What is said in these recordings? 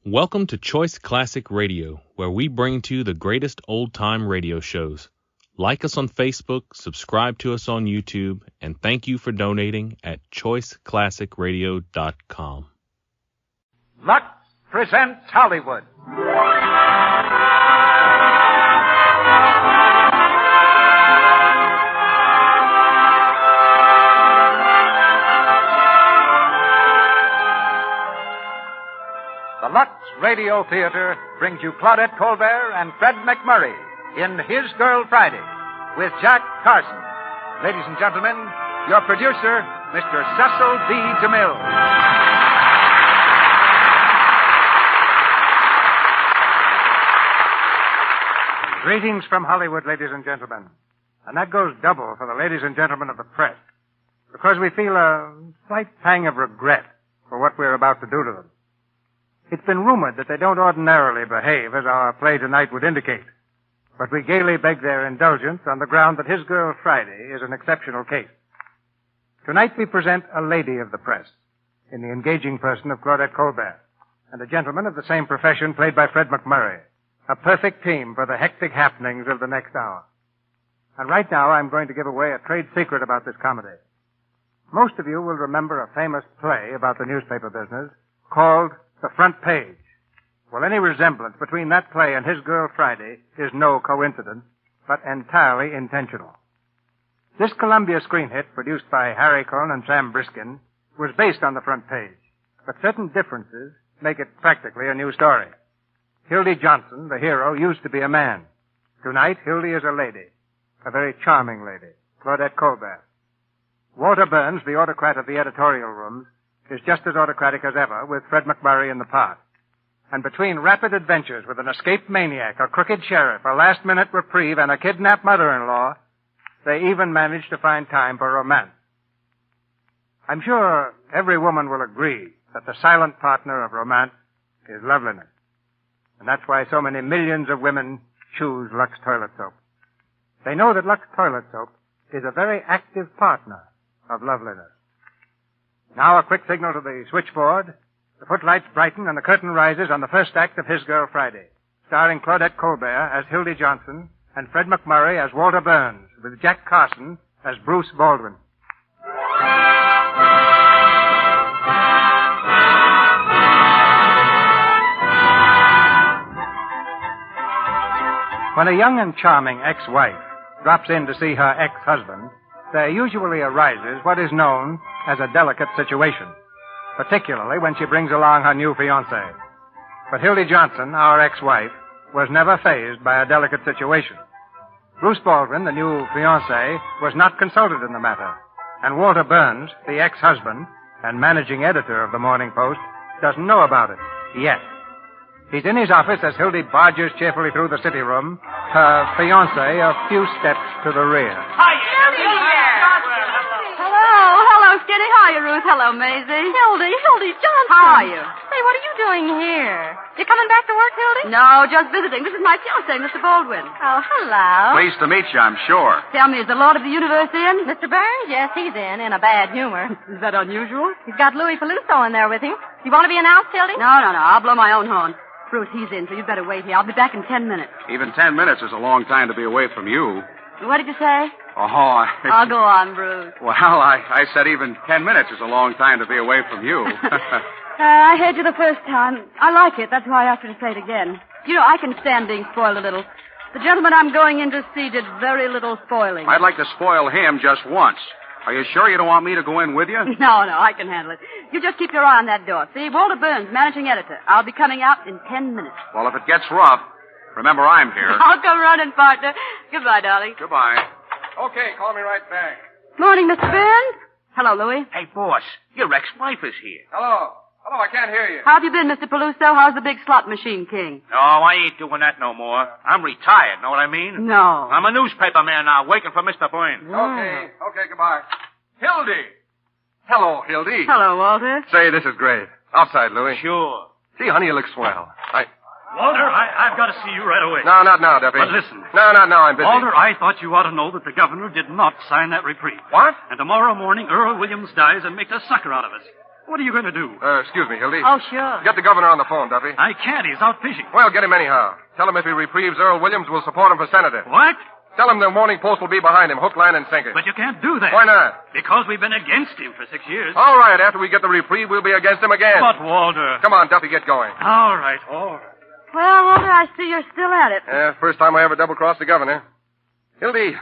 Welcome to Choice Classic Radio, where we bring to you the greatest old-time radio shows. Like us on Facebook, subscribe to us on YouTube, and thank you for donating at choiceclassicradio.com. Lux presents Hollywood. The Lux Radio Theater brings you Claudette Colbert and Fred McMurray in His Girl Friday with Jack Carson. Ladies and gentlemen, your producer, Mr. Cecil B. DeMille. Greetings from Hollywood, ladies and gentlemen. And that goes double for the ladies and gentlemen of the press, because we feel a slight pang of regret for what we're about to do to them. It's been rumored that they don't ordinarily behave as our play tonight would indicate, but we gaily beg their indulgence on the ground that His Girl Friday is an exceptional case. Tonight we present a lady of the press in the engaging person of Claudette Colbert, and a gentleman of the same profession played by Fred McMurray, a perfect team for the hectic happenings of the next hour. And right now I'm going to give away a trade secret about this comedy. Most of you will remember a famous play about the newspaper business called The Front Page. Well, any resemblance between that play and His Girl Friday is no coincidence, but entirely intentional. This Columbia screen hit, produced by Harry Cohn and Sam Briskin, was based on The Front Page, but certain differences make it practically a new story. Hildy Johnson, the hero, used to be a man. Tonight, Hildy is a lady, a very charming lady, Claudette Colbert. Walter Burns, the autocrat of the editorial rooms, is just as autocratic as ever, with Fred McMurray in the part. And between rapid adventures with an escaped maniac, a crooked sheriff, a last-minute reprieve, and a kidnapped mother-in-law, they even manage to find time for romance. I'm sure every woman will agree that the silent partner of romance is loveliness. And that's why so many millions of women choose Lux Toilet Soap. They know that Lux Toilet Soap is a very active partner of loveliness. Now a quick signal to the switchboard. The footlights brighten and the curtain rises on the first act of His Girl Friday, starring Claudette Colbert as Hildy Johnson and Fred McMurray as Walter Burns, with Jack Carson as Bruce Baldwin. When a young and charming ex-wife drops in to see her ex-husband, there usually arises what is known as a delicate situation, particularly when she brings along her new fiancé. But Hildy Johnson, our ex-wife, was never fazed by a delicate situation. Bruce Baldwin, the new fiancé, was not consulted in the matter, and Walter Burns, the ex-husband and managing editor of the Morning Post, doesn't know about it yet. He's in his office as Hildy barges cheerfully through the city room, her fiancé a few steps to the rear. Hi, Hildy! Hello, Skitty. How are you, Ruth? Hello, Maisie. Hildy Johnson. How are you? Say, what are you doing here? You coming back to work, Hildy? No, just visiting. This is my fiancé, Mr. Baldwin. Oh, hello. Pleased to meet you, I'm sure. Tell me, is the Lord of the Universe in? Mr. Burns? Yes, he's in a bad humor. Is that unusual? He's got Louis Peluso in there with him. You want to be announced, Hildy? No. I'll blow my own horn. Bruce, he's in, so you'd better wait here. I'll be back in 10 minutes. Even 10 minutes is a long time to be away from you. What did you say? Oh, I'll go on, Bruce. Well, I said even 10 minutes is a long time to be away from you. I heard you the first time. I like it. That's why I asked you to say it again. You know, I can stand being spoiled a little. The gentleman I'm going in to see did very little spoiling. I'd like to spoil him just once. Are you sure you don't want me to go in with you? No, I can handle it. You just keep your eye on that door. See, Walter Burns, managing editor. I'll be coming out in 10 minutes. Well, if it gets rough, remember I'm here. I'll come running, partner. Goodbye, darling. Goodbye. Okay, call me right back. Morning, Mr. Burns. Hello, Louis. Hey, boss, your ex-wife is here. Hello, I can't hear you. How have you been, Mr. Peluso? How's the big slot machine king? No, I ain't doing that no more. I'm retired, know what I mean? No. I'm a newspaper man now, working for Mr. Burns. Okay, goodbye. Hildy! Hello, Hildy. Hello, Walter. Say, this is great. Outside, Louis. Sure. See, honey, you look swell. Walter, I've got to see you right away. No, not now, Duffy. But listen. No, I'm busy. Walter, I thought you ought to know that the governor did not sign that reprieve. What? And tomorrow morning, Earl Williams dies and makes a sucker out of us. What are you going to do? Excuse me, Hildy. Oh, sure. Get the governor on the phone, Duffy. I can't. He's out fishing. Well, get him anyhow. Tell him if he reprieves Earl Williams, we'll support him for senator. What? Tell him the Morning Post will be behind him, hook, line, and sinker. But you can't do that. Why not? Because we've been against him for 6 years. All right, after we get the reprieve, we'll be against him again. But, Walter. Come on, Duffy, get going. All right. Well, Walter, I see you're still at it. Yeah, first time I ever double-crossed the governor. Hildy,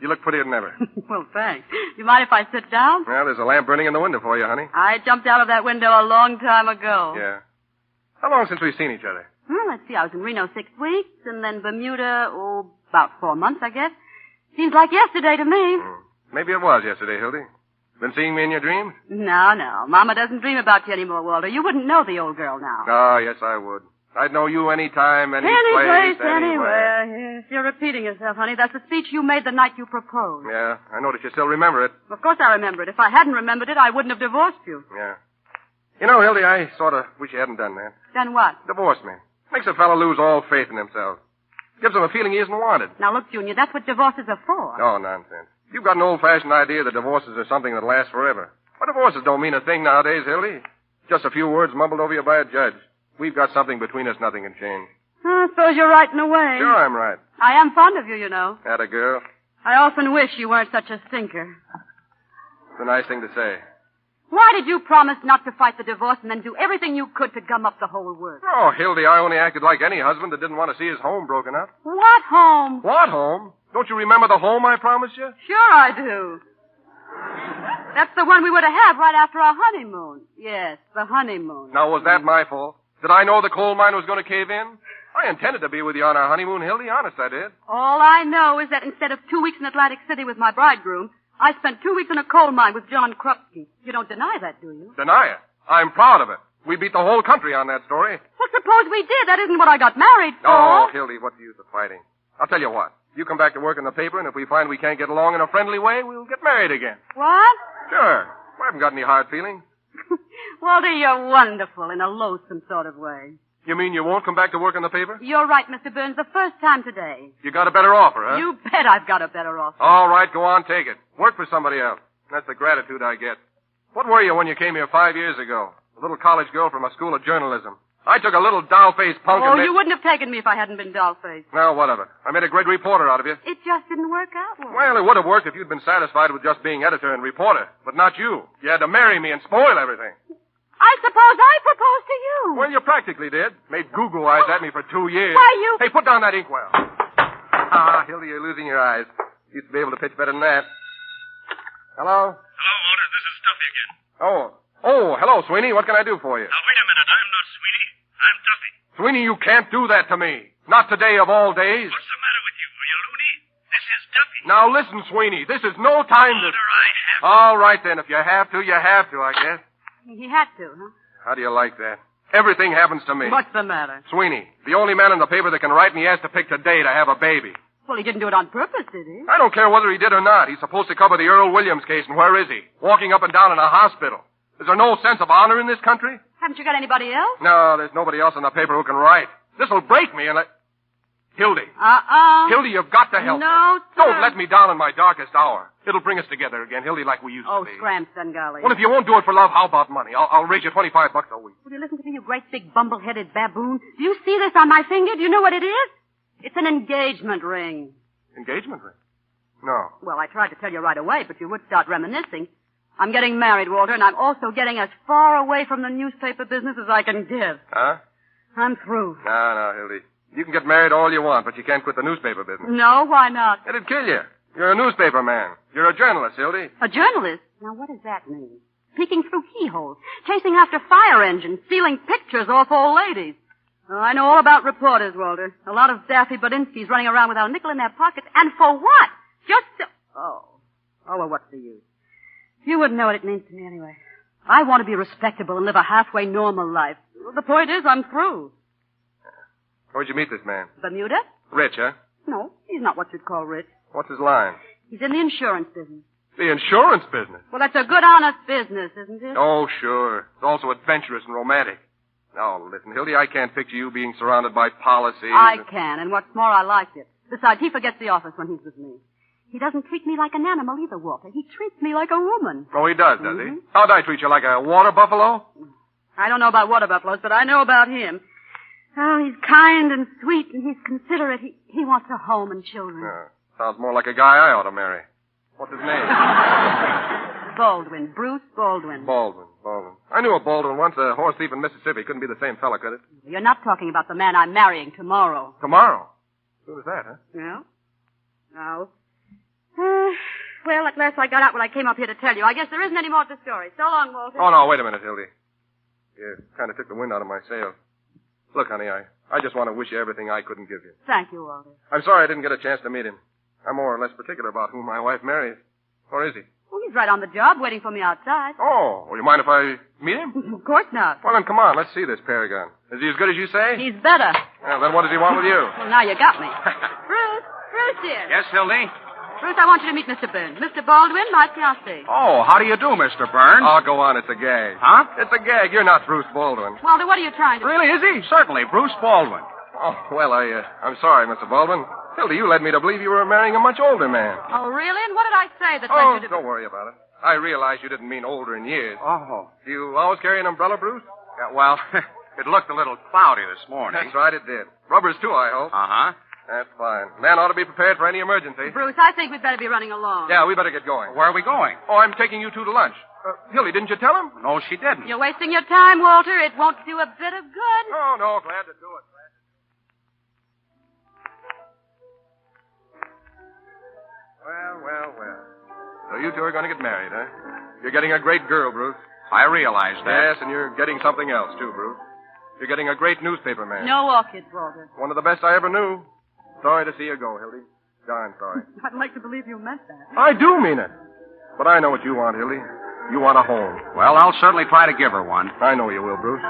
you look prettier than ever. Well, thanks. You mind if I sit down? Well, there's a lamp burning in the window for you, honey. I jumped out of that window a long time ago. Yeah. How long since we've seen each other? Well, let's see. I was in Reno 6 weeks, and then Bermuda, about 4 months, I guess. Seems like yesterday to me. Maybe it was yesterday, Hildy. Been seeing me in your dreams? No. Mama doesn't dream about you anymore, Walter. You wouldn't know the old girl now. Oh, yes, I would. I'd know you anytime, any place, anywhere. anywhere. Yes, you're repeating yourself, honey. That's the speech you made the night you proposed. Yeah, I notice you still remember it. Of course I remember it. If I hadn't remembered it, I wouldn't have divorced you. Yeah. You know, Hildy, I sort of wish you hadn't done that. Done what? Divorced me. Makes a fellow lose all faith in himself. Gives him a feeling he isn't wanted. Now, look, Junior, that's what divorces are for. Oh, nonsense. You've got an old-fashioned idea that divorces are something that lasts forever. But divorces don't mean a thing nowadays, Hildy. Just a few words mumbled over you by a judge. We've got something between us nothing can change. I suppose you're right in a way. Sure, I'm right. I am fond of you, you know. Atta girl. I often wish you weren't such a stinker. It's a nice thing to say. Why did you promise not to fight the divorce and then do everything you could to gum up the whole work? Oh, Hildy, I only acted like any husband that didn't want to see his home broken up. What home? What home? Don't you remember the home I promised you? Sure I do. That's the one we were to have right after our honeymoon. Yes, the honeymoon. Now, was that my fault? Did I know the coal mine was going to cave in? I intended to be with you on our honeymoon, Hildy. Honest, I did. All I know is that instead of 2 weeks in Atlantic City with my bridegroom, I spent 2 weeks in a coal mine with John Krupke. You don't deny that, do you? Deny it? I'm proud of it. We beat the whole country on that story. Well, suppose we did. That isn't what I got married for. Oh, Hildy, what's the use of fighting? I'll tell you what. You come back to work in the paper, and if we find we can't get along in a friendly way, we'll get married again. What? Sure. I haven't got any hard feelings. Walter, you're wonderful in a loathsome sort of way. You mean you won't come back to work in the paper? You're right, Mr. Burns. The first time today. You got a better offer, huh? You bet I've got a better offer. All right, go on, take it. Work for somebody else. That's the gratitude I get. What were you when you came here 5 years ago? A little college girl from a school of journalism. I took a little doll-faced punk Oh, and... you wouldn't have taken me if I hadn't been doll-faced. Well, what of it? I made a great reporter out of you. It just didn't work out well. Well, it would have worked if you'd been satisfied with just being editor and reporter. But not you. You had to marry me and spoil everything. I suppose I proposed to you. Well, you practically did. Made goo-goo eyes at me for 2 years. Why, you... Hey, put down that inkwell. Ah, Hildy, you're losing your eyes. Used to be able to pitch better than that. Hello? Hello, Walter. This is Duffy again. Oh, hello, Sweeney. What can I do for you? Now, wait a minute. I'm not Sweeney. I'm Duffy. Sweeney, you can't do that to me. Not today of all days. What's the matter with you? Are you loony? This is Duffy. Now listen, Sweeney. This is no time to... Walter, I have to. All right, then. If you have to, you have to, I guess. He had to, huh? How do you like that? Everything happens to me. What's the matter? Sweeney, the only man in the paper that can write, and he has to pick today to have a baby. Well, he didn't do it on purpose, did he? I don't care whether he did or not. He's supposed to cover the Earl Williams case, and where is he? Walking up and down in a hospital. Is there no sense of honor in this country? Haven't you got anybody else? No, there's nobody else in the paper who can write. This'll break me, and Hildy. Hildy, you've got to help me. No, sir. Don't let me down in my darkest hour. It'll bring us together again, Hildy, like we used to Oh, be. scram, Sungolly. Well, if you won't do it for love, how about money? I'll raise you $25 a week. Will you listen to me, you great big bumble-headed baboon? Do you see this on my finger? Do you know what it is? It's an engagement ring. Engagement ring? No. Well, I tried to tell you right away, but you would start reminiscing. I'm getting married, Walter, and I'm also getting as far away from the newspaper business as I can get. Huh? I'm through. No, Hildy. You can get married all you want, but you can't quit the newspaper business. No, why not? It'd kill you. You're a newspaper man. You're a journalist, Hildy. A journalist? Now, what does that mean? Peeking through keyholes, chasing after fire engines, stealing pictures off old ladies. Oh, I know all about reporters, Walter. A lot of daffy Budinskis running around without a nickel in their pockets. And for what? Just to... Oh, well, what's the use? You wouldn't know what it means to me anyway. I want to be respectable and live a halfway normal life. Well, the point is, I'm through. Where'd you meet this man? Bermuda? Rich, huh? No, he's not what you'd call rich. What's his line? He's in the insurance business. The insurance business? Well, that's a good, honest business, isn't it? Oh, sure. It's also adventurous and romantic. Now, listen, Hildy, I can't picture you being surrounded by policies. I can, and what's more, I like it. Besides, he forgets the office when he's with me. He doesn't treat me like an animal either, Walter. He treats me like a woman. Oh, he does he? How'd I treat you, like a water buffalo? I don't know about water buffaloes, but I know about him. Oh, he's kind and sweet, and he's considerate. He wants a home and children. Sounds more like a guy I ought to marry. What's his name? Baldwin. Bruce Baldwin. Baldwin. I knew a Baldwin once, a horse thief in Mississippi. Couldn't be the same fella, could it? You're not talking about the man I'm marrying tomorrow. Tomorrow? Soon as that, huh? No. No. Well, at last I got out what I came up here to tell you. I guess there isn't any more to the story. So long, Walter. Oh, no, wait a minute, Hildy. You kind of took the wind out of my sails. Look, honey, I just want to wish you everything I couldn't give you. Thank you, Walter. I'm sorry I didn't get a chance to meet him. I'm more or less particular about who my wife marries. Where is he? Well, he's right on the job waiting for me outside. Oh, well, you mind if I meet him? Of course not. Well, then come on, let's see this paragon. Is he as good as you say? He's better. Well, then what does he want with you? Well, now you got me. Bruce dear. Yes, Hildy? Bruce, I want you to meet Mr. Burns. Mr. Baldwin, my fiancé. Oh, how do you do, Mr. Burns? Oh, go on, it's a gag. Huh? It's a gag. You're not Bruce Baldwin. Walter, what are you trying to... Really, is he? Certainly, Bruce Baldwin. Oh, well, I'm sorry, Mr. Baldwin. Hildy, you led me to believe you were marrying a much older man. Oh, really? And what did I say that Oh, led you to... don't worry about it. I realize you didn't mean older in years. Oh. Do you always carry an umbrella, Bruce? Yeah, well, it looked a little cloudy this morning. That's right, it did. Rubbers, too, I hope. Uh-huh. That's fine. Man ought to be prepared for any emergency. Bruce, I think we'd better be running along. Yeah, we better get going. Where are we going? Oh, I'm taking you two to lunch. Hildy, didn't you tell him? No, she didn't. You're wasting your time, Walter. It won't do a bit of good. Oh, no, glad to do it. Well. So you two are going to get married, huh? You're getting a great girl, Bruce. I realize that. Yes, and you're getting something else, too, Bruce. You're getting a great newspaper man. No orchids, Walter. One of the best I ever knew. Sorry to see you go, Hildy. Darn sorry. I'd like to believe you meant that. I do mean it. But I know what you want, Hildy. You want a home. Well, I'll certainly try to give her one. I know you will, Bruce.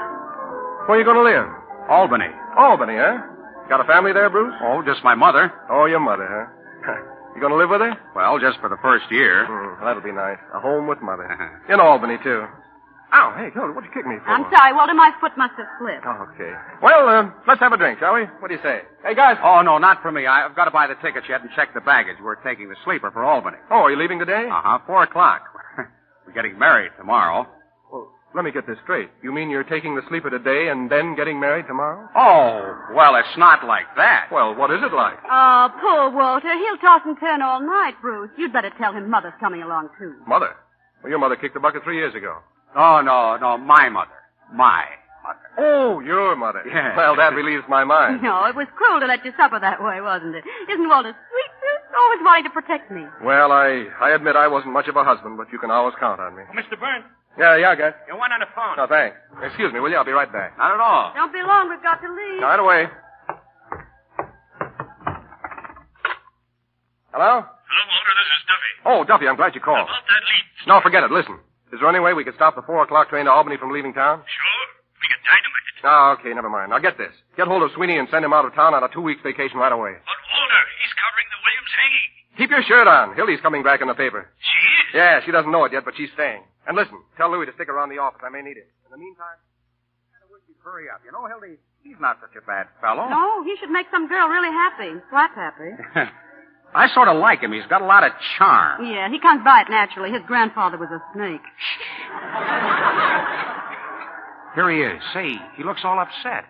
Where are you going to live? Albany. Albany, huh? Got a family there, Bruce? Oh, just my mother. Oh, your mother, huh? You going to live with her? Well, just for the first year. That'll be nice. A home with mother. In Albany, too. Ow, hey, Hilda, what'd you kick me for? I'm sorry, Walter. My foot must have slipped. Oh, okay. Well, let's have a drink, shall we? What do you say? Hey, guys. Oh, no, not for me. I've got to buy the tickets yet and check the baggage. We're taking the sleeper for Albany. Oh, are you leaving today? 4:00. We're getting married tomorrow. Well, let me get this straight. You mean you're taking the sleeper today and then getting married tomorrow? Oh, well, it's not like that. Well, what is it like? Oh, poor Walter. He'll toss and turn all night, Bruce. You'd better tell him Mother's coming along, too. Mother? Well, your mother kicked the bucket 3 years ago. Oh, no, my mother. My mother. Oh, your mother. Yes. Well, that relieves my mind. No, it was cruel to let you suffer that way, wasn't it? Isn't Walter sweet, Bruce? Always wanting to protect me. Well, I admit I wasn't much of a husband, but you can always count on me. Oh, Mr. Burns, Yeah, guys. you want on the phone? No, thanks. Excuse me, will you? I'll be right back. Not at all. Don't be long. We've got to leave. Right away. Hello? Hello, Walter. This is Duffy. Oh, Duffy, I'm glad you called. About that lead. No, forget it. Listen. Is there any way we could stop the 4:00 train to Albany from leaving town? Sure. We can dynamite it. Oh, okay, never mind. Now get this. Get hold of Sweeney and send him out of town on a 2-week vacation right away. But, Walter, he's covering the Williams hanging. Keep your shirt on. Hildy's coming back in the paper. She is? Yeah, she doesn't know it yet, but she's staying. And listen, tell Louis to stick around the office. I may need it. In the meantime... I wish you'd hurry up. You know, Hildy, he's not such a bad fellow. No, he should make some girl really happy. Slap happy. I sort of like him. He's got a lot of charm. Yeah, he comes by it naturally. His grandfather was a snake. Here he is. Say, he looks all upset.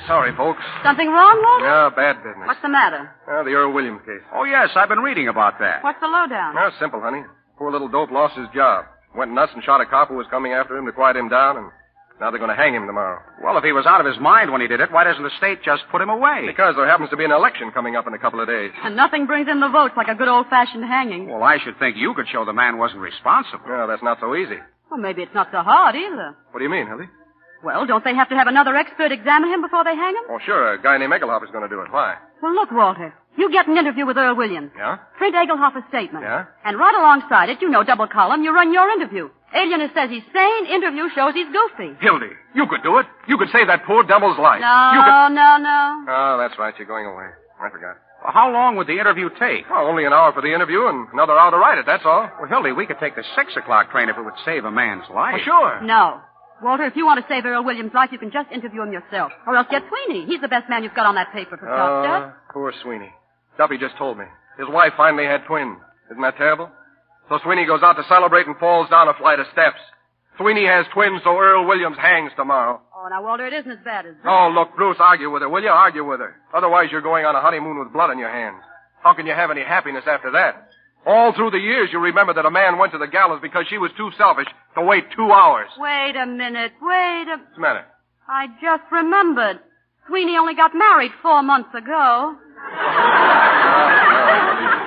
Sorry, folks. Something wrong, Walter? Yeah, bad business. What's the matter? The Earl Williams case. Oh, yes, I've been reading about that. What's the lowdown? Simple, honey. Poor little dope lost his job. Went nuts and shot a cop who was coming after him to quiet him down, and now they're going to hang him tomorrow. Well, if he was out of his mind when he did it, why doesn't the state just put him away? Because there happens to be an election coming up in a couple of days. And nothing brings in the votes like a good old-fashioned hanging. Well, I should think you could show the man wasn't responsible. No, that's not so easy. Well, maybe it's not so hard either. What do you mean, Hildy? Well, don't they have to have another expert examine him before they hang him? Oh, sure. A guy named Egelhoff is going to do it. Why? Well, look, Walter. You get an interview with Earl Williams. Yeah? Print Egelhoff's statement. Yeah? And right alongside it, double column, you run your interview. Alienist says he's sane. Interview shows he's goofy. Hildy, you could do it. You could save that poor devil's life. No. Oh, that's right. You're going away. I forgot. Well, how long would the interview take? Well, only an hour for the interview and another hour to write it, that's all. Well, Hildy, we could take the 6:00 train if it would save a man's life. Well, sure. No. Walter, if you want to save Earl Williams' life, you can just interview him yourself. Or else get Sweeney. He's the best man you've got on that paper for talk stuff. Poor Sweeney. Duffy just told me. His wife finally had twins. Isn't that terrible? So Sweeney goes out to celebrate and falls down a flight of steps. Sweeney has twins, so Earl Williams hangs tomorrow. Oh, now, Walter, it isn't as bad as that. Oh, look, Bruce, argue with her, will you? Argue with her. Otherwise, you're going on a honeymoon with blood on your hands. How can you have any happiness after that? All through the years, you remember that a man went to the gallows because she was too selfish to wait 2 hours. Wait a minute. What's the matter? I just remembered. Sweeney only got married 4 months ago.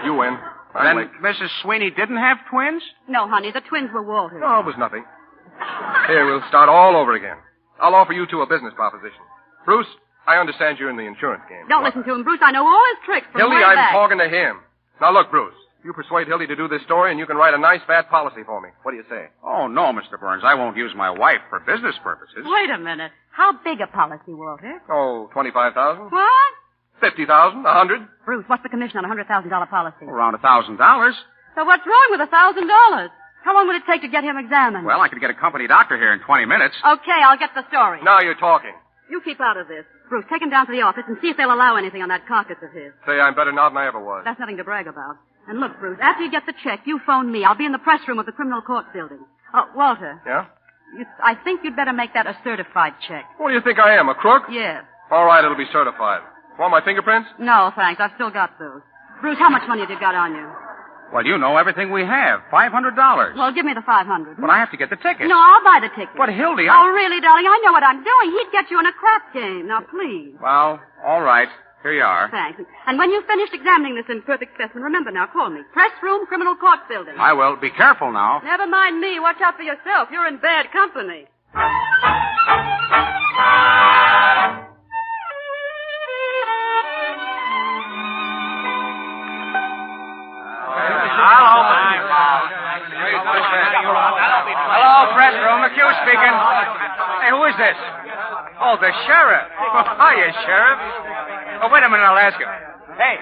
You win. Then Mrs. Sweeney didn't have twins? No, honey, the twins were Walter's. No, it was nothing. Here, we'll start all over again. I'll offer you two a business proposition. Bruce, I understand you're in the insurance game. Don't listen to him, Bruce. I know all his tricks from Hildy, way I'm back. talking to him. Now, look, Bruce. You persuade Hildy to do this story, and you can write a nice, fat policy for me. What do you say? Oh, no, Mr. Burns. I won't use my wife for business purposes. Wait a minute. How big a policy, Walter? Oh, 25,000? What? 50,000? 100? Bruce, what's the commission on a $100,000 policy? Around $1,000. So what's wrong with $1,000? How long would it take to get him examined? Well, I could get a company doctor here in 20 minutes. Okay, I'll get the story. Now you're talking. You keep out of this. Bruce, take him down to the office and see if they'll allow anything on that carcass of his. Say I'm better now than I ever was. That's nothing to brag about. And look, Bruce, after you get the check, you phone me. I'll be in the press room of the criminal court building. Oh, Walter. Yeah? I think you'd better make that a certified check. What do you think I am, a crook? Yes. All right, it'll be certified. Want my fingerprints? No, thanks. I've still got those. Bruce, how much money have you got on you? Well, you know everything we have. $500. Well, give me the $500. But I have to get the ticket. No, I'll buy the ticket. But, Hildy, Oh, really, darling? I know what I'm doing. He'd get you in a crap game. Now, please. Well, all right. Here you are. Thanks. And when you've finished examining this imperfect specimen, remember now, call me. Press room, criminal court building. I will. Be careful now. Never mind me. Watch out for yourself. You're in bad company. Hello, press room. The Q speaking. Hey, who is this? Oh, the sheriff. Hiya, Sheriff. Oh, wait a minute, I'll ask you. Hey.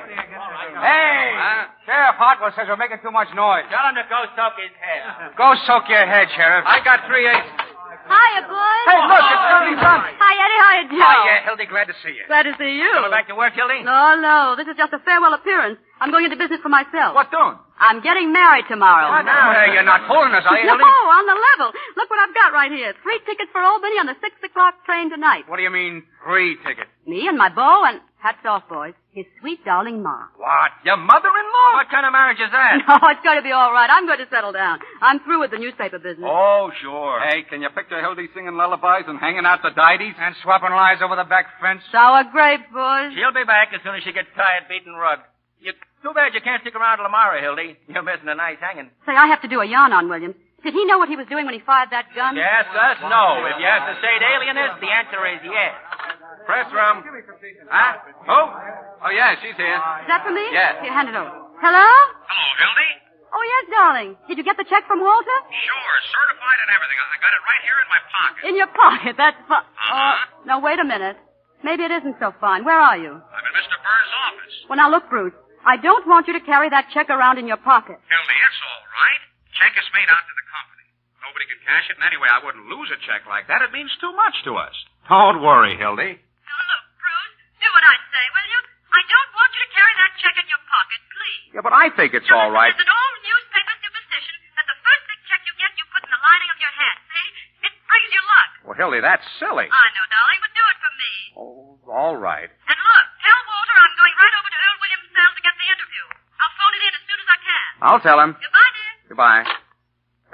Sheriff Hartwell says we're making too much noise. Tell him to go soak his head. Go soak your head, Sheriff. I got 3/8. Hiya, boys. Hey, look, it's Hildy's son. Hi, Eddie. Hiya, Joe. Hiya, Hildy. Glad to see you. Glad to see you. Coming back to work, Hildy? No. This is just a farewell appearance. I'm going into business for myself. What doing? I'm getting married tomorrow. Hey, you're not fooling us, are you, No, Hildy? on the level. Look what I've got right here. 3 tickets for Albany on the 6 o'clock train tonight. What do you mean, 3 tickets? Me and my beau and, hats off, boys, his sweet darling Ma. What? Your mother-in-law? What kind of marriage is that? No, it's going to be all right. I'm going to settle down. I'm through with the newspaper business. Oh, sure. Hey, can you picture Hildy singing lullabies and hanging out the didies? And swapping lies over the back fence? Sour grape, boys. She'll be back as soon as she gets tired beating rug. Too bad you can't stick around till tomorrow, Hildy. You're missing a nice hanging. Say, I have to do a yarn on Williams. Did he know what he was doing when he fired that gun? Yes, us, no. If you ask the state alienist, the answer is yes. Press room. Huh? Who? Oh, yeah, she's here. Is that for me? Yes. Here, hand it over. Hello? Hello, Hildy? Oh, yes, darling. Did you get the check from Walter? Sure, certified and everything. I got it right here in my pocket. In your pocket. That's fine. Uh-huh. Now, wait a minute. Maybe it isn't so fine. Where are you? I'm in Mr. Burns' office. Well, now, look, Bruce. I don't want you to carry that check around in your pocket. Hildy, it's all right. Check is made out to the company. Nobody can cash it, and anyway, I wouldn't lose a check like that. It means too much to us. Don't worry, Hildy. Now, look, Bruce. Do what I say, will you? I don't want you to carry that check in your pocket, please. Yeah, but I think it's all right. There's an old newspaper superstition that the first big check you get, you put in the lining of your hat. See? It brings you luck. Well, Hildy, that's silly. I know, darling, but do it for me. Oh, all right. And look, tell Walter I'm going right over to Earl Williams' cell to get the interview. I'll phone it in as soon as I can. I'll tell him. Goodbye, dear. Goodbye.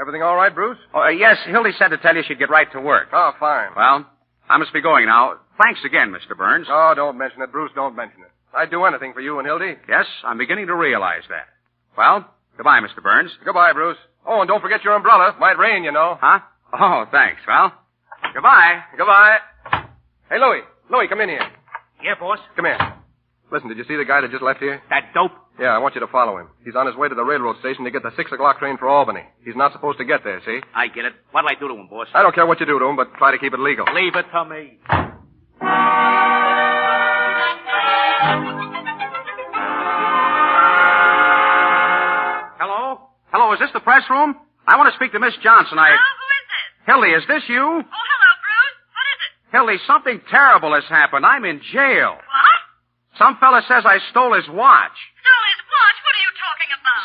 Everything all right, Bruce? Oh, yes, Hildy said to tell you she'd get right to work. Oh, fine. Well, I must be going now. Thanks again, Mr. Burns. Oh, don't mention it, Bruce. Don't mention it. I'd do anything for you and Hildy. Yes, I'm beginning to realize that. Well, goodbye, Mr. Burns. Goodbye, Bruce. Oh, and don't forget your umbrella. Might rain, you know. Huh? Oh, thanks. Well, goodbye. Goodbye. Hey, Louie. Louie, come in here. Yeah, boss. Come here. Listen, did you see the guy that just left here? That dope? Yeah, I want you to follow him. He's on his way to the railroad station to get the 6 o'clock train for Albany. He's not supposed to get there, see? I get it. What'll I do to him, boss? I don't care what you do to him, but try to keep it legal. Leave it to me. Hello? Hello, is this the press room? I want to speak to Miss Johnson. Hello, who is this? Hildy, is this you? Oh, hello, Bruce. What is it? Hildy, something terrible has happened. I'm in jail. What? Some fella says I stole his watch. Stole his watch? What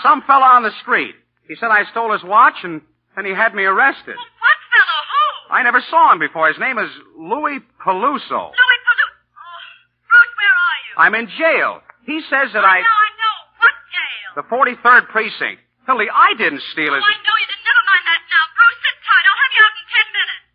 Some fella on the street. He said I stole his watch, and then he had me arrested. What fellow? Who? I never saw him before. His name is Louis Peluso. Louis Palou. Oh, Bruce, where are you? I'm in jail. He says that I know. What jail? The 43rd precinct. Hildy, I didn't steal his... I know you didn't. Never mind that now. Bruce, sit tight. I'll have you out in 10 minutes.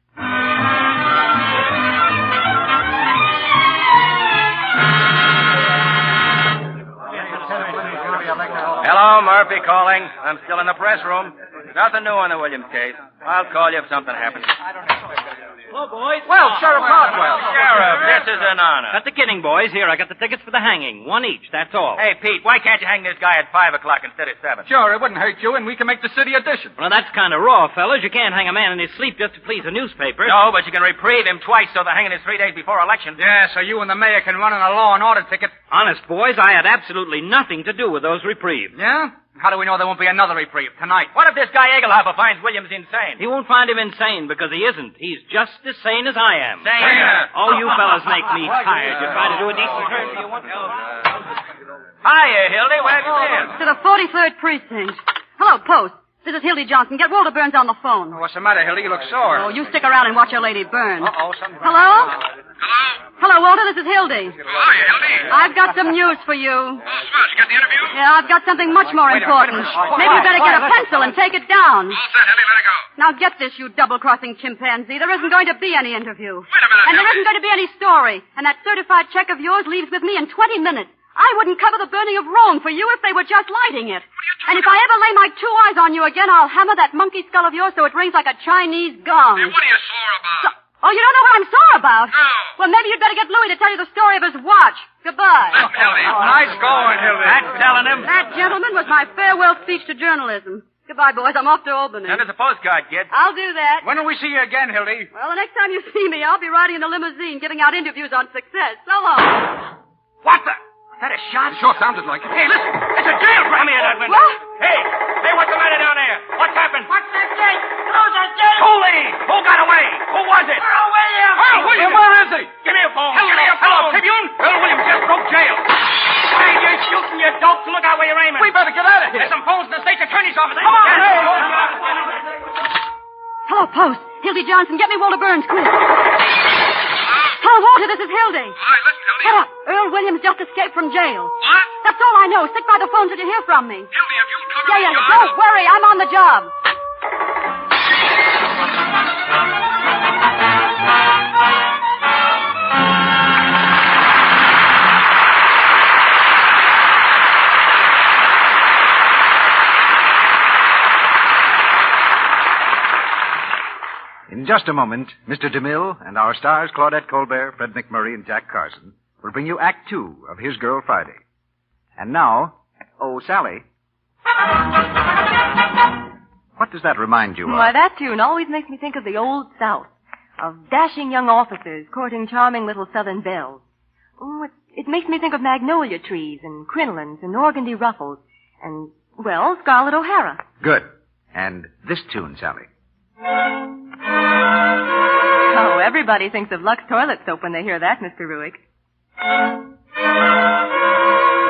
Hello, Murphy calling. I'm still in the press room. Nothing new on the Williams case. I'll call you if something happens. Hello, boys. Well, Sheriff Caldwell. Sheriff, this is an honor. Cut the kidding, boys. Here, I got the tickets for the hanging. One each, that's all. Hey, Pete, why can't you hang this guy at 5 o'clock instead of 7? Sure, it wouldn't hurt you, and we can make the city edition. Well, that's kind of raw, fellas. You can't hang a man in his sleep just to please a newspaper. No, but you can reprieve him twice so the hanging is 3 days before election. Yeah, so you and the mayor can run on a law and order ticket. Honest, boys, I had absolutely nothing to do with those reprieves. Yeah? How do we know there won't be another reprieve tonight? What if this guy Egelhopper finds Williams insane? He won't find him insane because he isn't. He's just as sane as I am. Sane? All you fellas make me tired. You try to do a decent turn. You want Hiya, Hildy. Where have you been? To the 43rd precinct. Hello, Post. This is Hildy Johnson. Get Walter Burns on the phone. What's the matter, Hildy? You look sore. Oh, you stick around and watch your lady burn. Something... Hello? Hello? Hello, Walter. This is Hildy. How are you, Hildy? I've got some news for you. Oh, swell. You got the interview? Yeah, I've got something much more important. Maybe you better get a pencil and take it down. All set, Hildy. Let it go. Now get this, you double-crossing chimpanzee. There isn't going to be any interview. Wait a minute, And there Hildy. isn't going to be any story. And that certified check of yours leaves with me in 20 minutes. I wouldn't cover the burning of Rome for you if they were just lighting it. And if I ever lay my 2 eyes on you again, I'll hammer that monkey skull of yours so it rings like a Chinese gong. Hey, what are you sore about? Oh, you don't know what I'm sore about? No. Well, maybe you'd better get Louis to tell you the story of his watch. Goodbye. Listen, Hildy. Nice going, Hildy. That's telling him. That, gentlemen, was my farewell speech to journalism. Goodbye, boys. I'm off to Albany. Send us a postcard, kid. I'll do that. When will we see you again, Hildy? Well, the next time you see me, I'll be riding in a limousine giving out interviews on success. So long. What the... Is that a shot? It sure sounded like it. Hey, listen. It's a jailbreak. Come here, Edmund. What? Hey, what's the matter down there? What's happened? What's that gate? Close that gate! Cooley! Who got away? Who was it? Earl Williams! Hey, William, where is he? Give me a phone. Give me a Hello, phone. Tribune. Earl Williams just broke jail. Hey, you're shooting, you dope. Look out where you're aiming. We better get out of here. There's some phones in the state's attorney's office. Come on. Yes. Hello, Post. Hildy Johnson. Get me Walter Burns, quick. Hello, Walter. This is Hildy. Hi, listen, Hildy. Get up. Earl Williams just escaped from jail. What? That's all I know. Stick by the phone till you hear from me. Hildy, have you covered Yeah, the job? Don't worry. I'm on the job. In just a moment, Mr. DeMille and our stars Claudette Colbert, Fred McMurray, and Jack Carson will bring you Act 2 of His Girl Friday. And now, oh, Sally. What does that remind you of? Why, that tune always makes me think of the old South, of dashing young officers courting charming little Southern belles. Oh, it makes me think of magnolia trees and crinolines and organdy ruffles and, well, Scarlett O'Hara. Good. And this tune, Sally. Oh, everybody thinks of Lux toilet soap when they hear that, Mr. Ruick.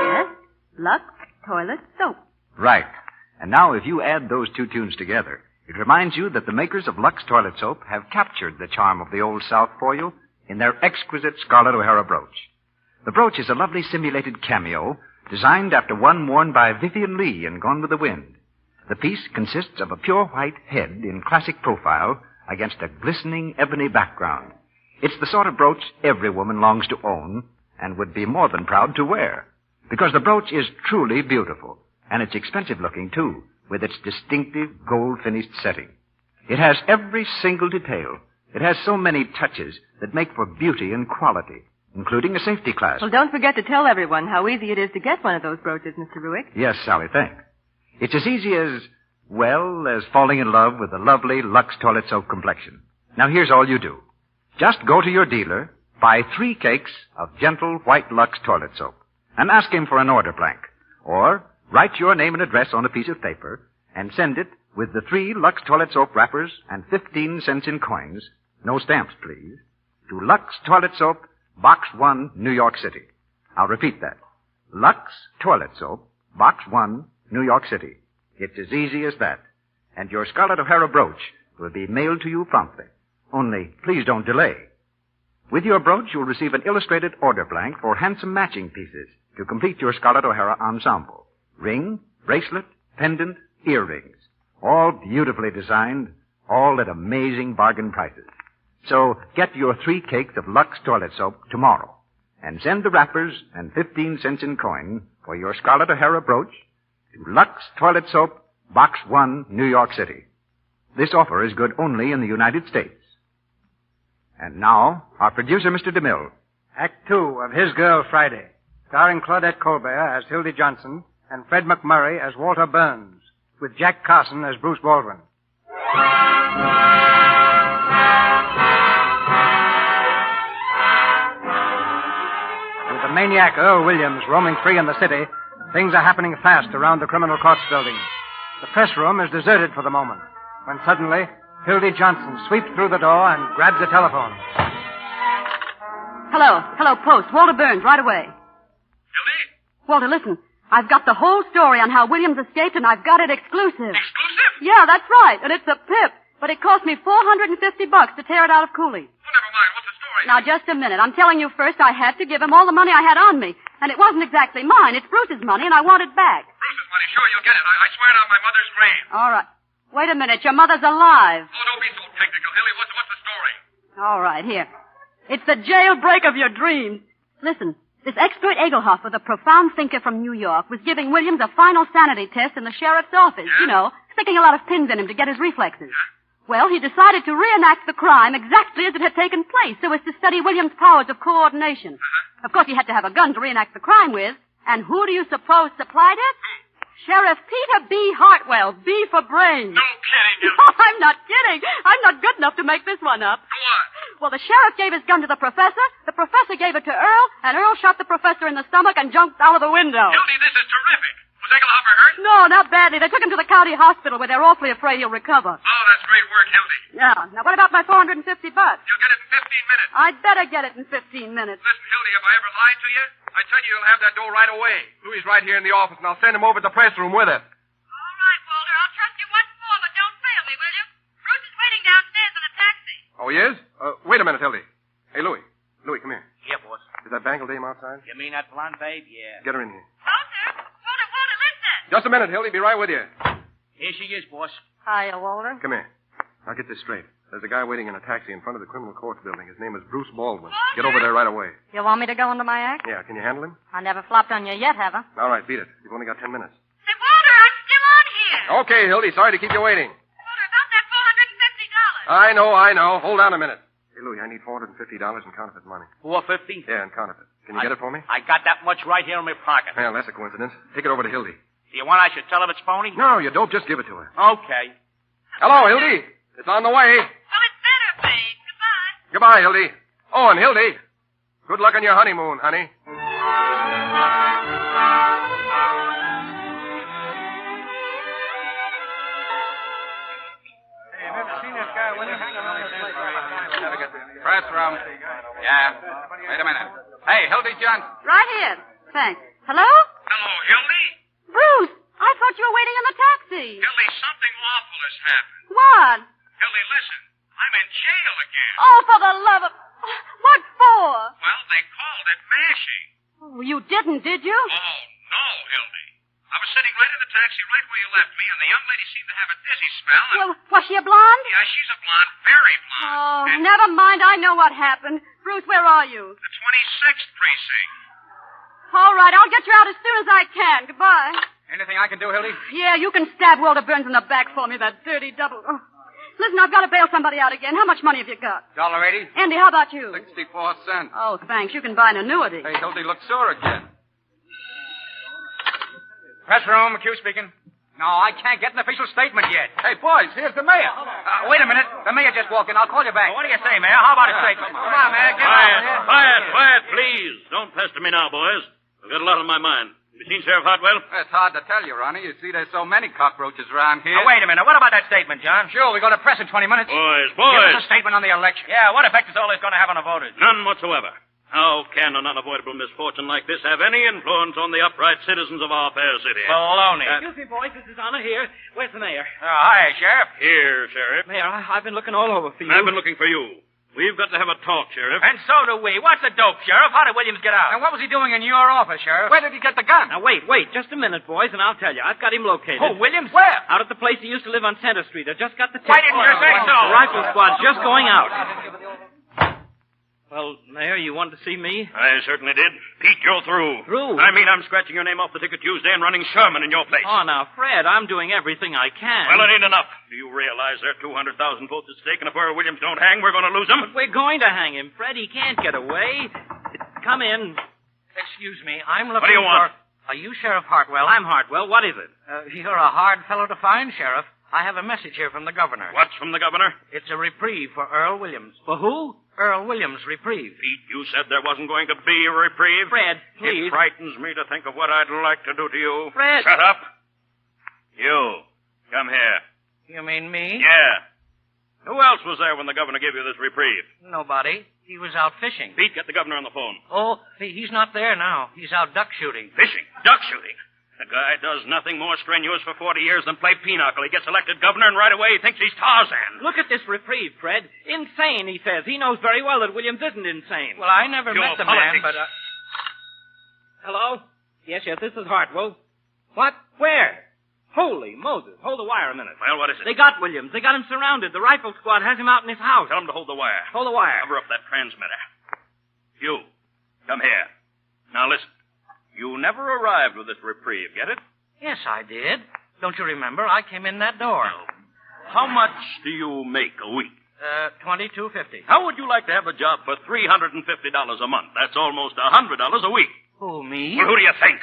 Yes, Lux toilet soap. Right. And now if you add those two tunes together, it reminds you that the makers of Lux Toilet Soap have captured the charm of the Old South for you in their exquisite Scarlett O'Hara brooch. The brooch is a lovely simulated cameo designed after one worn by Vivian Leigh in Gone with the Wind. The piece consists of a pure white head in classic profile against a glistening ebony background. It's the sort of brooch every woman longs to own and would be more than proud to wear, because the brooch is truly beautiful, and it's expensive looking, too, with its distinctive gold-finished setting. It has every single detail. It has so many touches that make for beauty and quality, including a safety clasp. Well, don't forget to tell everyone how easy it is to get one of those brooches, Mr. Ruick. Yes, Sally, thanks. It's as easy as falling in love with a lovely Lux Toilet Soap complexion. Now, here's all you do. Just go to your dealer, buy 3 cakes of gentle white Lux Toilet Soap, and ask him for an order blank. Or write your name and address on a piece of paper and send it with the 3 Lux Toilet Soap wrappers and 15 cents in coins, no stamps, please, to Lux Toilet Soap, Box 1, New York City. I'll repeat that. Lux Toilet Soap, Box 1, New York City. It's as easy as that. And your Scarlett O'Hara brooch will be mailed to you promptly. Only, please don't delay. With your brooch, you'll receive an illustrated order blank for handsome matching pieces to complete your Scarlett O'Hara ensemble. Ring, bracelet, pendant, earrings. All beautifully designed, all at amazing bargain prices. So get your 3 cakes of Lux toilet soap tomorrow and send the wrappers and 15 cents in coin for your Scarlett O'Hara brooch to Lux Toilet Soap, Box 1, New York City. This offer is good only in the United States. And now, our producer, Mr. DeMille. Act 2 of His Girl Friday, starring Claudette Colbert as Hildy Johnson and Fred McMurray as Walter Burns, with Jack Carson as Bruce Baldwin. With the maniac Earl Williams roaming free in the city, things are happening fast around the criminal courts building. The press room is deserted for the moment, when suddenly Hildy Johnson sweeps through the door and grabs the telephone. Hello, Post. Walter Burns, right away. Hildy? Walter, listen. I've got the whole story on how Williams escaped, and I've got it exclusive. Exclusive? Yeah, that's right. And it's a pip. But it cost me $450 to tear it out of Cooley. Well, never mind. What's the story? Now, just a minute. I'm telling you first, I had to give him all the money I had on me. And it wasn't exactly mine. It's Bruce's money, and I want it back. Bruce's money? Sure, you'll get it. I swear it on my mother's grave. All right. Wait a minute. Your mother's alive. Oh, don't be so technical, Hildy. What's the story? All right, here. It's the jailbreak of your dreams. Listen, this expert Egelhoff, a profound thinker from New York, was giving Williams a final sanity test in the sheriff's office. Yeah? You know, sticking a lot of pins in him to get his reflexes. Yeah? Well, he decided to reenact the crime exactly as it had taken place, so as to study Williams' powers of coordination. Uh-huh. Of course, he had to have a gun to reenact the crime with. And who do you suppose supplied it? Sheriff Peter B. Hartwell, B for brains. No kidding, Hildy. No, I'm not kidding. I'm not good enough to make this one up. Go on. Well, the sheriff gave his gun to the professor gave it to Earl, and Earl shot the professor in the stomach and jumped out of the window. Hildy, this is terrific. Was Egelhofer hurt? No, not badly. They took him to the county hospital where they're awfully afraid he'll recover. Oh, that's great work, Hildy. Yeah. Now, what about my $450? You'll get it in 15 minutes. I'd better get it in 15 minutes. Listen, Hildy, have I ever lied to you? I tell you, you'll have that dough right away. Louie's right here in the office, and I'll send him over to the press room with us. All right, Walter. I'll trust you once more, but don't fail me, will you? Bruce is waiting downstairs in a taxi. Oh, he is? Wait a minute, Hildy. Hey, Louie. Louie, come here. Yeah, boss. Is that bangle dame outside? You mean that blonde babe? Yeah. Get her in here. Walter, listen. Just a minute, Hildy. Be right with you. Here she is, boss. Hiya, Walter. Come here. I'll get this straight. There's a guy waiting in a taxi in front of the criminal courts building. His name is Bruce Baldwin. Walter? Get over there right away. You want me to go into my act? Yeah, can you handle him? I never flopped on you yet, have I? All right, beat it. You've only got 10 minutes. Say, Walter, I'm still on here. Okay, Hildy. Sorry to keep you waiting. Walter, about that $450. I know. Hold on a minute. Hey, Louie, I need $450 in counterfeit money. $450? Yeah, in counterfeit. Can you get it for me? I got that much right here in my pocket. Well, that's a coincidence. Take it over to Hildy. Do you want I should tell her it's phony? No, you don't. Just give it to her. Okay. Hello, Hildy. It's on the way. Well, it's better, babe. Goodbye. Goodbye, Hildy. Oh, and Hildy, good luck on your honeymoon, honey. Press room. Yeah. Wait a minute. Hey, Hildy Johnson. Right here. Thanks. Hello? Hello, Hildy. Bruce, I thought you were waiting in the taxi. Hildy, something awful has happened. What? Hildy, listen. I'm in jail again. Oh, for the love of... What for? Well, they called it mashing. Oh, you didn't, did you? Oh, no, Hildy. I was sitting right in the taxi right where you left me, and the young lady seemed to have a dizzy spell. And... Well, was she a blonde? Yeah, she's a blonde, very blonde. Oh, And never mind. I know what happened. Bruce, where are you? the 26th precinct. All right, I'll get you out as soon as I can. Goodbye. Anything I can do, Hildy? Yeah, you can stab Walter Burns in the back for me, that dirty double. Oh. Listen, I've got to bail somebody out again. How much money have you got? $1.80. Andy, how about you? 64 cents. Oh, thanks. You can buy an annuity. Hey, Hildy looks sore again. Press room, McHugh speaking. No, I can't get an official statement yet. Hey, boys, here's the mayor. Wait a minute. The mayor just walked in. I'll call you back. What do you say, Mayor? How about a statement? Come on, Mayor. Get out here. Quiet, please. Don't pester me now, boys. I've got a lot on my mind. Have you seen Sheriff Hartwell? It's hard to tell you, Ronnie. You see, there's so many cockroaches around here. Now, wait a minute. What about that statement, John? Sure, we go to press in 20 minutes. Boys. Give us a statement on the election. Yeah, what effect is all this going to have on the voters? None whatsoever. How can an unavoidable misfortune like this have any influence on the upright citizens of our fair city? Baloney. Excuse me, boys. This is Honor here. Where's the mayor? Hi, Sheriff. Here, Sheriff. Mayor, I've been looking all over for you. I've been looking for you. We've got to have a talk, Sheriff. And so do we. What's the dope, Sheriff? How did Williams get out? And what was he doing in your office, Sheriff? Where did he get the gun? Now, wait. Just a minute, boys, and I'll tell you. I've got him located. Oh, Williams? Where? Out at the place he used to live on Center Street. I just got the tip. Why didn't you say so? The rifle squad's just going out. Well, Mayor, you wanted to see me? I certainly did. Pete, you're through. Through? I mean, I'm scratching your name off the ticket Tuesday and running Sherman in your place. Oh, now, Fred, I'm doing everything I can. Well, it ain't enough. Do you realize there are 200,000 votes at stake, and if Earl Williams don't hang, we're going to lose him? But we're going to hang him, Fred. He can't get away. Come in. Excuse me, I'm looking What do you want? Are you Sheriff Hartwell? I'm Hartwell. What is it? You're a hard fellow to find, Sheriff. I have a message here from the governor. What's from the governor? It's a reprieve for Earl Williams. For who? Earl Williams' reprieve. Pete, you said there wasn't going to be a reprieve. Fred, please. It frightens me to think of what I'd like to do to you. Fred. Shut up. You. Come here. You mean me? Yeah. Who else was there when the governor gave you this reprieve? Nobody. He was out fishing. Pete, get the governor on the phone. Oh, he's not there now. He's out duck shooting. Fishing? Duck shooting? The guy does nothing more strenuous for 40 years than play pinochle. He gets elected governor, and right away he thinks he's Tarzan. Look at this reprieve, Fred. Insane, he says. He knows very well that Williams isn't insane. Well, I never met the man, but... Hello? Yes, this is Hartwell. What? Where? Holy Moses. Hold the wire a minute. Well, what is it? They got Williams. They got him surrounded. The rifle squad has him out in his house. Tell him to hold the wire. Hold the wire. Cover up that transmitter. You. Come here. Now listen. You never arrived with this reprieve, get it? Yes, I did. Don't you remember? I came in that door. No. How much do you make a week? $22.50. How would you like to have a job for $350 a month? That's almost $100 a week. Who, me? Well, who do you think?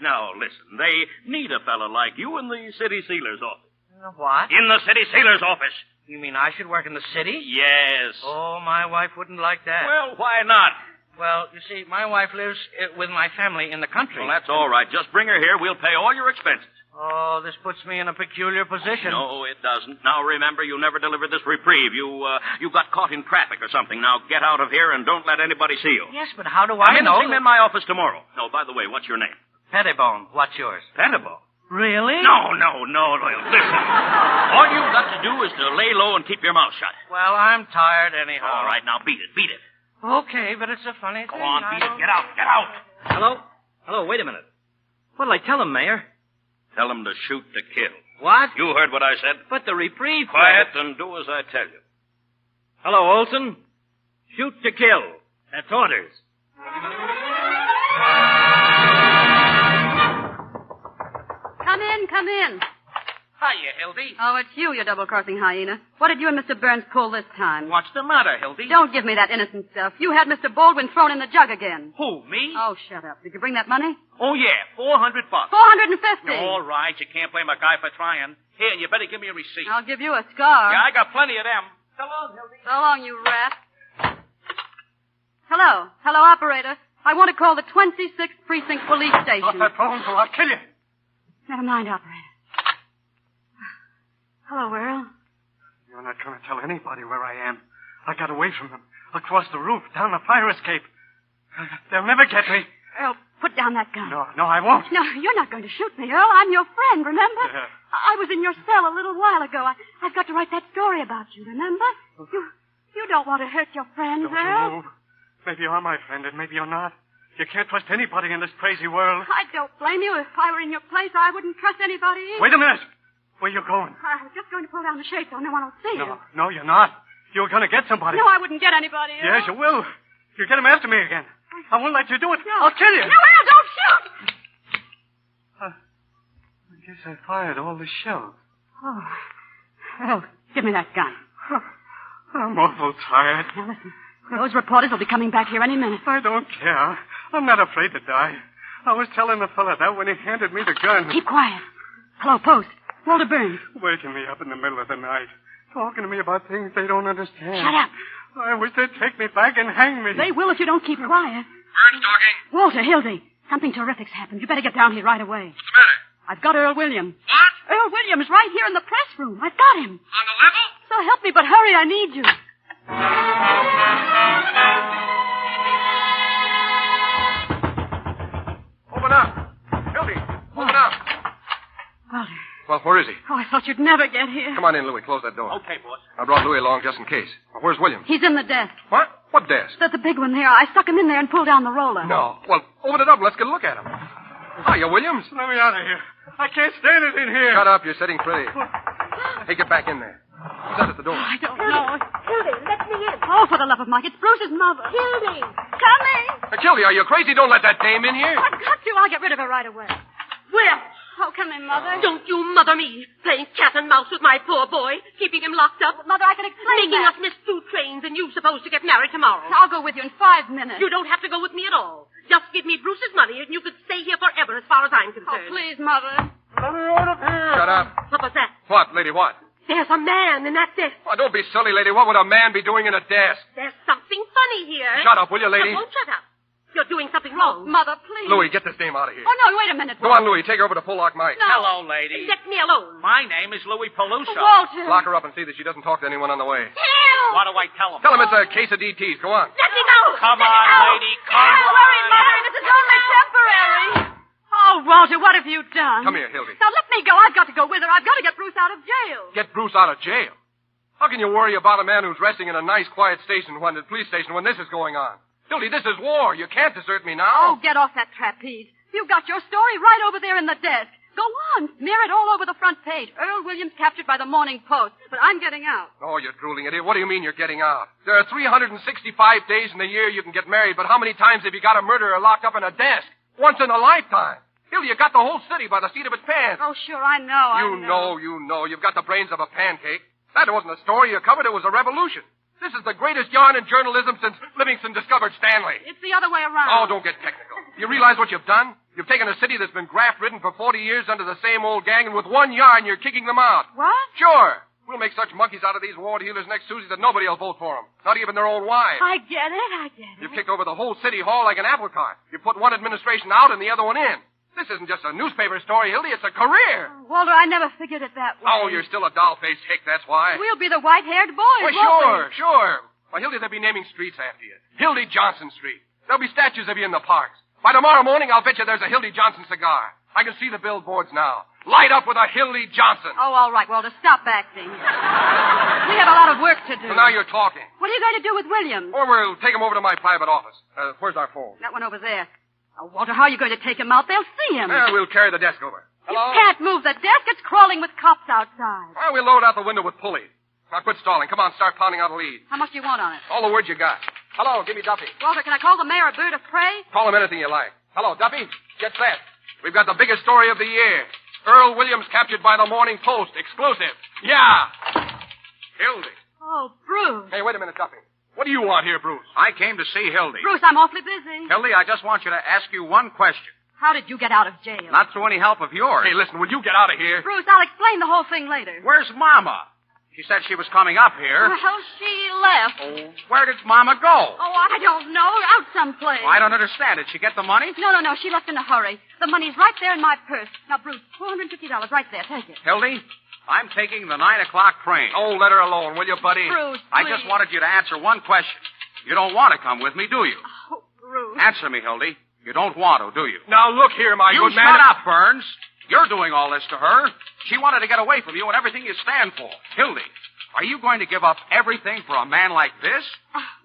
Now, listen. They need a fellow like you in the city sealer's office. What? In the city sealer's office. You mean I should work in the city? Yes. Oh, my wife wouldn't like that. Well, why not? Well, you see, my wife lives with my family in the country. Well, that's all right. Just bring her here. We'll pay all your expenses. Oh, this puts me in a peculiar position. No, it doesn't. Now, remember, you never delivered this reprieve. You got caught in traffic or something. Now, get out of here and don't let anybody see you. Yes, but how do Come I in know? and see me in my office tomorrow. No, by the way, what's your name? Pettibone. What's yours? Pettibone. Really? No. Listen. All you've got to do is to lay low and keep your mouth shut. Well, I'm tired anyhow. All right, now beat it. Okay, but it's a funny thing. Go on, beat it. Get out. Hello, wait a minute. What'll I tell him, Mayor? Tell him to shoot to kill. What? You heard what I said. But the reprieve... Quiet and do as I tell you. Hello, Olson. Shoot to kill. That's orders. Come in. Hiya, Hildy. Oh, it's you double-crossing hyena. What did you and Mr. Burns pull this time? What's the matter, Hildy? Don't give me that innocent stuff. You had Mr. Baldwin thrown in the jug again. Who, me? Oh, shut up. Did you bring that money? Oh, yeah, $400. $450. All right, you can't blame a guy for trying. Here, you better give me a receipt. I'll give you a scar. Yeah, I got plenty of them. So long, Hildy. So long, you rat. Hello, operator. I want to call the 26th Precinct Police Station. Off that phone, so I'll kill you. Never mind, operator. Hello, Earl. You're not going to tell anybody where I am. I got away from them. Across the roof, down the fire escape. They'll never get me. Earl, put down that gun. No, I won't. No, you're not going to shoot me, Earl. I'm your friend, remember? Yeah. I was in your cell a little while ago. I've got to write that story about you, remember? You don't want to hurt your friends, Don't you Earl. move. Maybe you're my friend, and maybe you're not. You can't trust anybody in this crazy world. I don't blame you. If I were in your place, I wouldn't trust anybody either. Wait a minute. Where you going? I was just going to pull down the shade so no one will see you. No, you're not. You're going to get somebody. No, I wouldn't get anybody. Yes, you will. You get him after me again. I won't let you do it. No. I'll kill you. No, Earl, don't shoot! I guess I fired all the shells. Oh. Earl, give me that gun. I'm awful tired. Now, listen. Those reporters will be coming back here any minute. I don't care. I'm not afraid to die. I was telling the fella that when he handed me the gun. Keep quiet. Hello, Post. Walter Burns. Waking me up in the middle of the night. Talking to me about things they don't understand. Shut up. I wish they'd take me back and hang me. They will if you don't keep quiet. Burns talking. Walter, Hildy. Something terrific's happened. You better get down here right away. What's the matter? I've got Earl Williams. What? Earl Williams right here in the press room. I've got him. On the level? So help me, but hurry. I need you. Where is he? Oh, I thought you'd never get here. Come on in, Louis. Close that door. Okay, boss. I brought Louis along just in case. Well, where's Williams? He's in the desk. What? What desk? The big one there. I stuck him in there and pulled down the roller. No. Well, open it up and let's get a look at him. Hiya, Williams. Let me out of here. I can't stand it in here. Shut up. You're sitting pretty. Hey, get back in there. Who's that at the door? I don't know. Hildy, let me in. Oh, for the love of Mike, it's Bruce's mother. Hildy. Coming. Hildy, are you crazy? Don't let that dame in here. I've got to. I'll get rid of her right away. Well, Oh, come in, Mother. don't you mother me, playing cat and mouse with my poor boy, keeping him locked up. Mother, I can explain Making that. us miss 2 trains and you supposed to get married tomorrow. I'll go with you in 5 minutes. You don't have to go with me at all. Just give me Bruce's money and you could stay here forever as far as I'm Oh, concerned. please, Mother. Let me out of here. Shut up. What was that? What, lady, what? There's a man in that desk. Oh, don't be silly, lady. What would a man be doing in a desk? There's something funny here. Shut up, will you, lady? I won't shut up. You're doing something wrong. Mother, please. Louis, get this dame out of here. Oh, no, wait a minute. Go on, Louis. Take her over to Full Lock Mike. No. Hello, lady. Let me alone. My name is Louis Peluso. Walter. Lock her up and see that she doesn't talk to anyone on the way. Help! What do I tell him? Tell him it's a case of DTs. Go on. Let me go! Come Let me on, go! lady. Come Don't on. worry, Mother. This is only temporary. Oh, Walter, what have you done? Come here, Hildy. Now, let me go. I've got to go with her. I've got to get Bruce out of jail. Get Bruce out of jail. How can you worry about a man who's resting in a nice, quiet police station when this is going on? Hildy, this is war. You can't desert me now. Oh, get off that trapeze. You've got your story right over there in the desk. Go on. Smear it all over the front page. Earl Williams captured by the Morning Post. But I'm getting out. Oh, you're drooling, idiot. What do you mean you're getting out? There are 365 days in the year you can get married, but how many times have you got a murderer locked up in a desk? Once in a lifetime. Hildy, you got the whole city by the seat of its pants. Oh, sure, I know. You know. You've got the brains of a pancake. That wasn't a story you covered. It was a revolution. This is the greatest yarn in journalism since Livingston discovered Stanley. It's the other way around. Oh, don't get technical. You realize what you've done? You've taken a city that's been graft-ridden for 40 years under the same old gang, and with one yarn, you're kicking them out. What? Sure. We'll make such monkeys out of these ward healers next Tuesday that nobody will vote for them. Not even their own wives. I get it. You've kicked over the whole city hall like an apple cart. You put one administration out and the other one in. This isn't just a newspaper story, Hildy. It's a career. Walter, I never figured it that way. Oh, you're still a doll-faced hick, that's why. We'll be the white-haired boys, Well, won't sure. Why, Hildy, they'll be naming streets after you. Hildy Johnson Street. There'll be statues of you in the parks. By tomorrow morning, I'll bet you there's a Hildy Johnson cigar. I can see the billboards now. Light up with a Hildy Johnson. Oh, all right, Walter, stop acting. We have a lot of work to do. So now you're talking. What are you going to do with Williams? Or we'll take him over to my private office. Where's our phone? That one over there. Oh, Walter, how are you going to take him out? They'll see him. We'll carry the desk over. You Hello? can't move the desk. It's crawling with cops outside. Well, we'll load out the window with pulleys. Now quit stalling. Come on, start pounding out a lead. How much do you want on it? All the words you got. Hello, give me Duffy. Walter, can I call the mayor a bird of prey? Call him anything you like. Hello, Duffy. Get set. We've got the biggest story of the year. Earl Williams captured by the Morning Post. Exclusive. Yeah. Hildy. Oh, Bruce. Hey, wait a minute, Duffy. What do you want here, Bruce? I came to see Hildy. Bruce, I'm awfully busy. Hildy, I just want you to ask you one question. How did you get out of jail? Not through any help of yours. Hey, listen, will you get out of here? Bruce, I'll explain the whole thing later. Where's Mama? She said she was coming up here. Well, she left. Oh, where did Mama go? Oh, I don't know. Out someplace. I don't understand. Did she get the money? No. She left in a hurry. The money's right there in my purse. Now, Bruce, $450 right there. Take it. Hildy, I'm taking the 9 o'clock train. Oh, let her alone, will you, buddy? Bruce, I please. just wanted you to answer one question. You don't want to come with me, do you? Oh, Bruce. Answer me, Hildy. You don't want to, do you? Now, look here, my You good man. shut up, Burns. You're doing all this to her. She wanted to get away from you and everything you stand for. Hildy, are you going to give up everything for a man like this?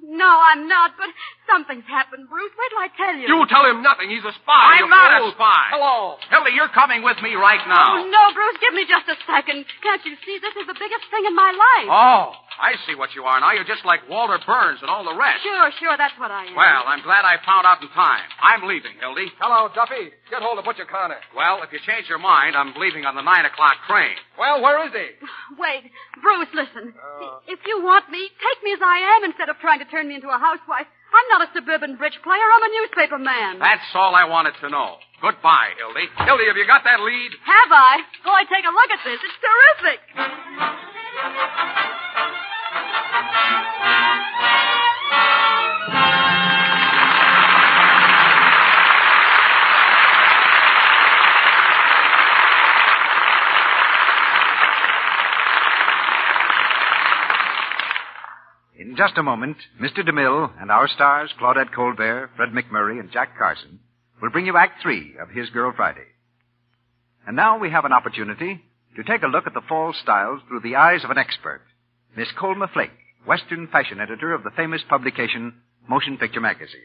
No, I'm not, but something's happened, Bruce. Wait till I tell you. You tell him nothing. He's a spy. I'm not a spy. Hello. Hildy, you're coming with me right Oh, now. no, Bruce, give me just a second. Can't you see this is the biggest thing in my life? Oh, I see what you are now. You're just like Walter Burns and all the rest. Sure, that's what I am. Well, I'm glad I found out in time. I'm leaving, Hildy. Hello, Duffy. Get hold of Butcher Connor. Well, if you change your mind, I'm leaving on the 9 o'clock train. Well, where is he? Wait, Bruce, listen. If you want me, take me as I am instead of trying to turn me into a housewife. I'm not a suburban bridge player. I'm a newspaper man. That's all I wanted to know. Goodbye, Hildy. Hildy, have you got that lead? Have I? Boy, take a look at this. It's terrific. In just a moment, Mr. DeMille and our stars, Claudette Colbert, Fred McMurray, and Jack Carson, will bring you Act 3 of His Girl Friday. And now we have an opportunity to take a look at the fall styles through the eyes of an expert, Miss Colma Flake, Western fashion editor of the famous publication Motion Picture Magazine.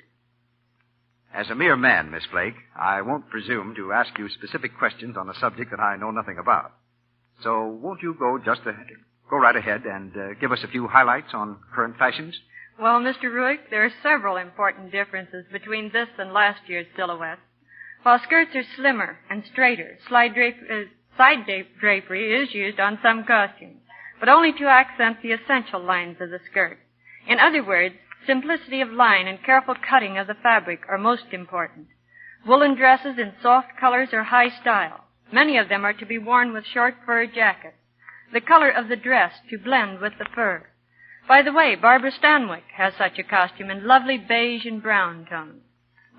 As a mere man, Miss Flake, I won't presume to ask you specific questions on a subject that I know nothing about. So won't you go right ahead and give us a few highlights on current fashions? Well, Mr. Ruick, there are several important differences between this and last year's silhouettes. While skirts are slimmer and straighter, side drapery is used on some costumes, but only to accent the essential lines of the skirt. In other words, simplicity of line and careful cutting of the fabric are most important. Woolen dresses in soft colors are high style. Many of them are to be worn with short fur jackets. The color of the dress to blend with the fur. By the way, Barbara Stanwyck has such a costume in lovely beige and brown tones.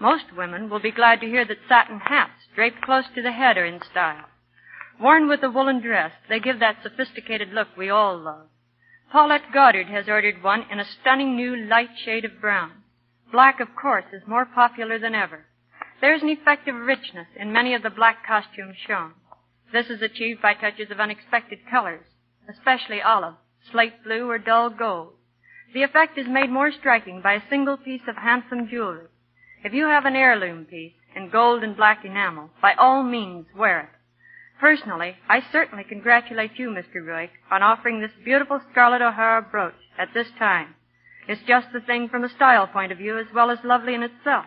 Most women will be glad to hear that satin hats draped close to the head are in style. Worn with a woolen dress, they give that sophisticated look we all love. Paulette Goddard has ordered one in a stunning new light shade of brown. Black, of course, is more popular than ever. There's an effective richness in many of the black costumes shown. This is achieved by touches of unexpected colors, especially olive, slate blue, or dull gold. The effect is made more striking by a single piece of handsome jewelry. If you have an heirloom piece in gold and black enamel, by all means wear it. Personally, I certainly congratulate you, Mr. Ruick, on offering this beautiful Scarlett O'Hara brooch at this time. It's just the thing from a style point of view as well as lovely in itself.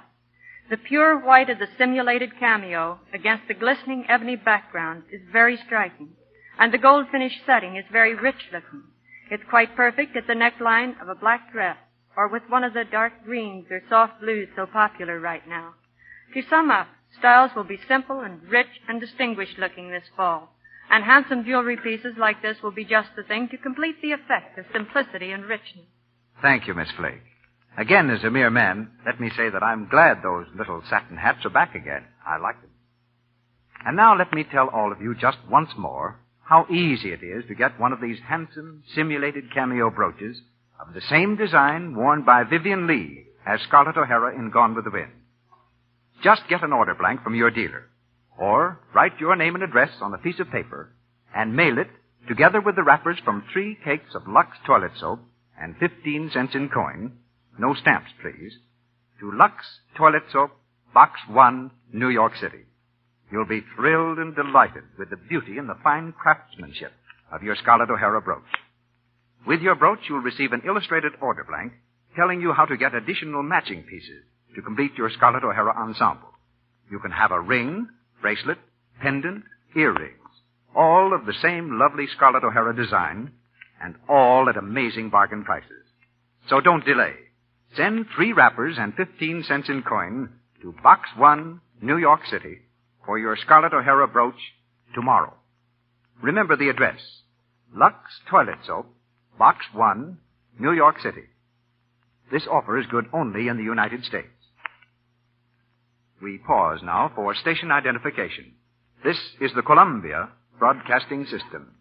The pure white of the simulated cameo against the glistening ebony background is very striking, and the gold finish setting is very rich looking. It's quite perfect at the neckline of a black dress, or with one of the dark greens or soft blues so popular right now. To sum up, styles will be simple and rich and distinguished looking this fall, and handsome jewelry pieces like this will be just the thing to complete the effect of simplicity and richness. Thank you, Miss Flake. Again, as a mere man, let me say that I'm glad those little satin hats are back again. I like them. And now let me tell all of you just once more how easy it is to get one of these handsome, simulated cameo brooches of the same design worn by Vivian Lee as Scarlett O'Hara in Gone with the Wind. Just get an order blank from your dealer, or write your name and address on a piece of paper and mail it together with the wrappers from 3 cakes of Lux toilet soap and 15 cents in coin, no stamps, please, to Lux Toilet Soap, Box 1, New York City. You'll be thrilled and delighted with the beauty and the fine craftsmanship of your Scarlett O'Hara brooch. With your brooch, you'll receive an illustrated order blank telling you how to get additional matching pieces to complete your Scarlett O'Hara ensemble. You can have a ring, bracelet, pendant, earrings, all of the same lovely Scarlett O'Hara design, and all at amazing bargain prices. So don't delay. Send 3 wrappers and 15 cents in coin to Box 1, New York City, for your Scarlett O'Hara brooch tomorrow. Remember the address, Lux Toilet Soap, Box 1, New York City. This offer is good only in the United States. We pause now for station identification. This is the Columbia Broadcasting System.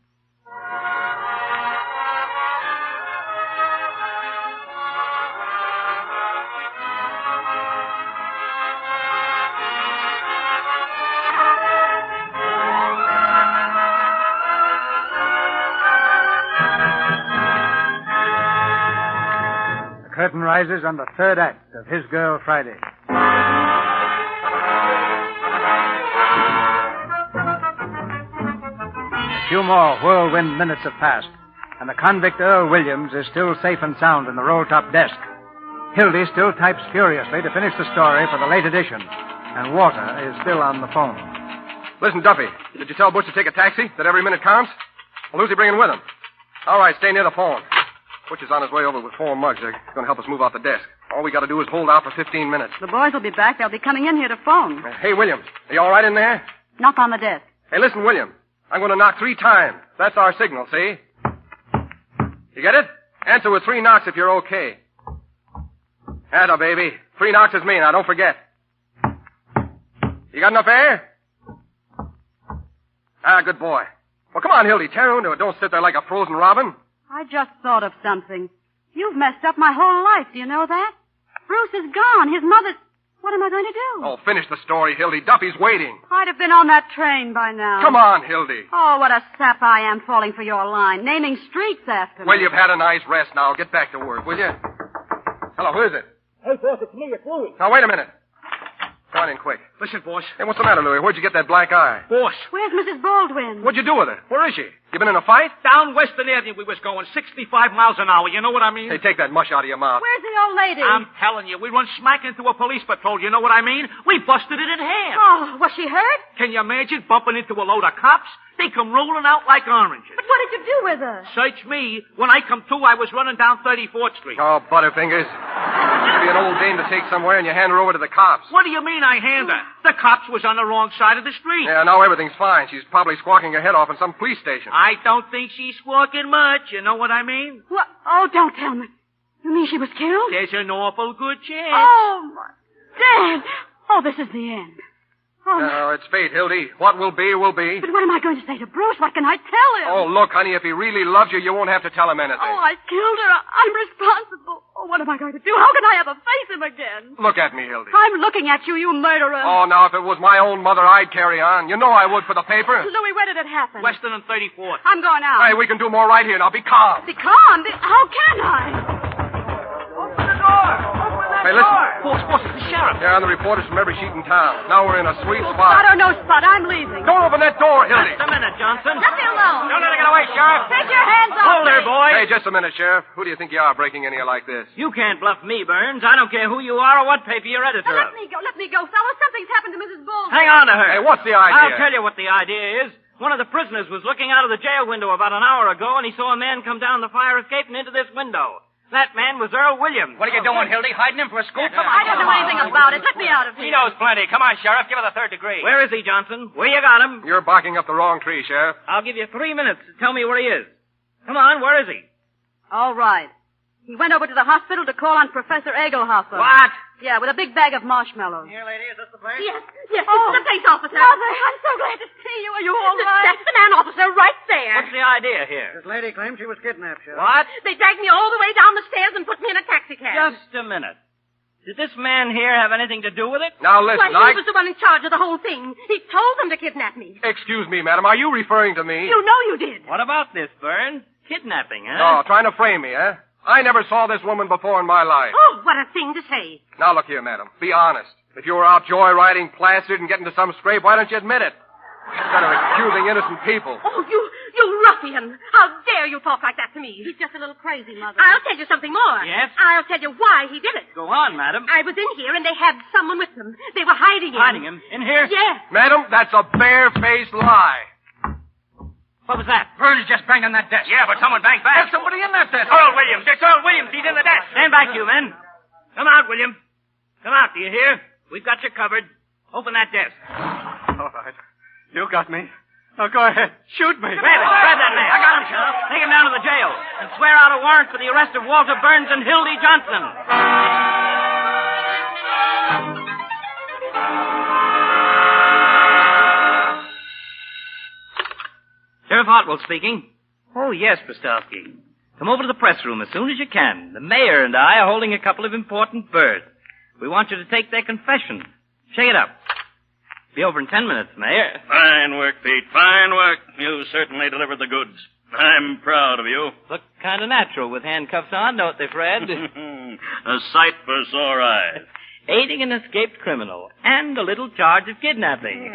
The curtain rises on the 3rd act of His Girl Friday. A few more whirlwind minutes have passed, and the convict Earl Williams is still safe and sound in the roll-top desk. Hildy still types furiously to finish the story for the late edition, and Walter is still on the phone. Listen, Duffy, did you tell Butch to take a taxi, that every minute counts? Well, who's he bringing with him? All right, stay near the phone. Butch is on his way over with 4 mugs. They're going to help us move out the desk. All we got to do is hold out for 15 minutes. The boys will be back. They'll be coming in here to phone. Hey, William, are you all right in there? Knock on the desk. Hey, listen, William. I'm going to knock 3 times. That's our signal, see? You get it? Answer with 3 knocks if you're okay. Atta, baby. 3 knocks is me. Now, don't forget. You got enough air? Ah, good boy. Well, come on, Hildy. Tear into it. Don't sit there like a frozen robin. I just thought of something. You've messed up my whole life. Do you know that? Bruce is gone. His mother... What am I going going to do? Oh, finish the story, Hildy. Duffy's waiting. I'd have been on that train by now. Come on, Hildy. Oh, what a sap I am falling for your line. Naming streets after me. Well, you've had a nice rest now. Get back to work, will you? Hello, who is it? Hey, boss, it's me. It's Louis. Now, wait a minute. Come on in quick. Listen, boss. Hey, what's the matter, Louis? Where'd you get that black eye? Boss. Where's Mrs. Baldwin? What'd you do with her? Where is she? You been in a fight? Down Western Avenue we was going, 65 miles an hour. You know what I mean? Hey, take that mush out of your mouth. Where's the old lady? I'm telling you, we run smack into a police patrol. You know what I mean? We busted it in half. Oh, was she hurt? Can you imagine bumping into a load of cops? They come rolling out like oranges. But what did you do with her? Search me. When I come to, I was running down 34th Street. Oh, Butterfingers. You'd be an old dame to take somewhere and you hand her over to the cops. What do you mean I hand her? The cops was on the wrong side of the street. Yeah, now everything's fine. She's probably squawking her head off in some police station. I don't think she's squawking much. You know what I mean? What? Oh, don't tell me. You mean she was killed? There's an awful good chance. Oh, my Dad. Oh, this is the end. Oh, No, it's fate, Hildy. What will be, will be. but what am I going to say to Bruce? What can I tell him? Oh, look, honey, if he really loves you, you won't have to tell him anything. Oh, I killed her. I'm responsible. Oh, what am I going to do? How can I ever face him again? Look at me, Hildy. I'm looking at you, you murderer. Oh, now, if it was my own mother, I'd carry on. You know I would for the paper. Louis, where did it happen? Western and 34th. I'm going out. Hey, we can do more right here. Now, be calm. Be calm. How can I? Open the door. Open that Hey, listen. Boss, it's the sheriff. Yeah, and the reporters from every sheet in town. Now we're in a sweet Spot spot. or no spot, I'm leaving. Don't open that door, Hildy. Just a minute, Johnson. Let me alone. Don't let her get away, Sheriff. Take your hands off Hold her, me. boy. Hey, just a minute, Sheriff. Who do you think you are breaking in here like this? You can't bluff me, Burns. I don't care who you are or what paper you're editor Now, of. let me go, fellas. Something's happened to Mrs. Baldwin. Hang on to her. Hey, what's the idea? I'll tell you what the idea is. One of the prisoners was looking out of the jail window about an hour ago, and he saw a man come down the fire escape and into this window. That man was Earl Williams. What are you doing, Hildy? Hiding him for a scoop? Come on. I don't know anything about it. Let me out of here. He knows plenty. Come on, Sheriff. Give her the third degree. Where is he, Johnson? Where you got him? You're barking up the wrong tree, Sheriff. I'll give you 3 minutes to tell me where he is. Come on, where is he? All right. He went over to the hospital to call on Professor Egelhofer. What? Yeah, with a big bag of marshmallows. Here, lady, is this the place? Yes, it's Oh. the police officer. Mother, I'm so glad to see you. Are you all right? That's the man officer right there. What's the idea here? This lady claims she was kidnapped, Sheriff. What? They dragged me all the way down the stairs and put me in a taxicab. Just a minute. Did this man here have anything to do with it? Now, listen, Why, he was the one in charge of the whole thing. He told them to kidnap me. Excuse me, madam. Are you referring to me? You know you did. What about this, Burns? Kidnapping, huh? No, trying to frame me, eh? I never saw this woman before in my life. Oh, what a thing to say. Now, look here, madam. Be honest. If you were out joyriding, plastered, and getting into some scrape, why don't you admit it? Instead of accusing innocent people. Oh, you ruffian. How dare you talk like that to me? He's just a little crazy, Mother. I'll tell you something more. Yes? I'll tell you why he did it. Go on, madam. I was in here and they had someone with them. They were hiding him. Hiding him? In here? Yes. Madam, that's a bare-faced lie. What was that? Burns just banged on that desk. Yeah, but someone banged back. There's somebody in that desk. Earl Williams. It's Earl Williams. He's in the desk. Stand back, you men. Come out, William. Come out, do you hear? We've got you covered. Open that desk. All right. You got me. Now go ahead. Shoot me. Grab it. Grab that man. I got him, Sheriff. Take him down to the jail and swear out a warrant for the arrest of Walter Burns and Hildy Johnson. Sheriff Hartwell speaking. Oh, yes, Bostowski. Come over to the press room as soon as you can. The mayor and I are holding a couple of important birds. We want you to take their confession. Shake it up. Be over in 10 minutes, Mayor. Fine work, Pete. Fine work. You certainly delivered the goods. I'm proud of you. Look kind of natural with handcuffs on, don't they, Fred? A sight for sore eyes. Aiding an escaped criminal and a little charge of kidnapping.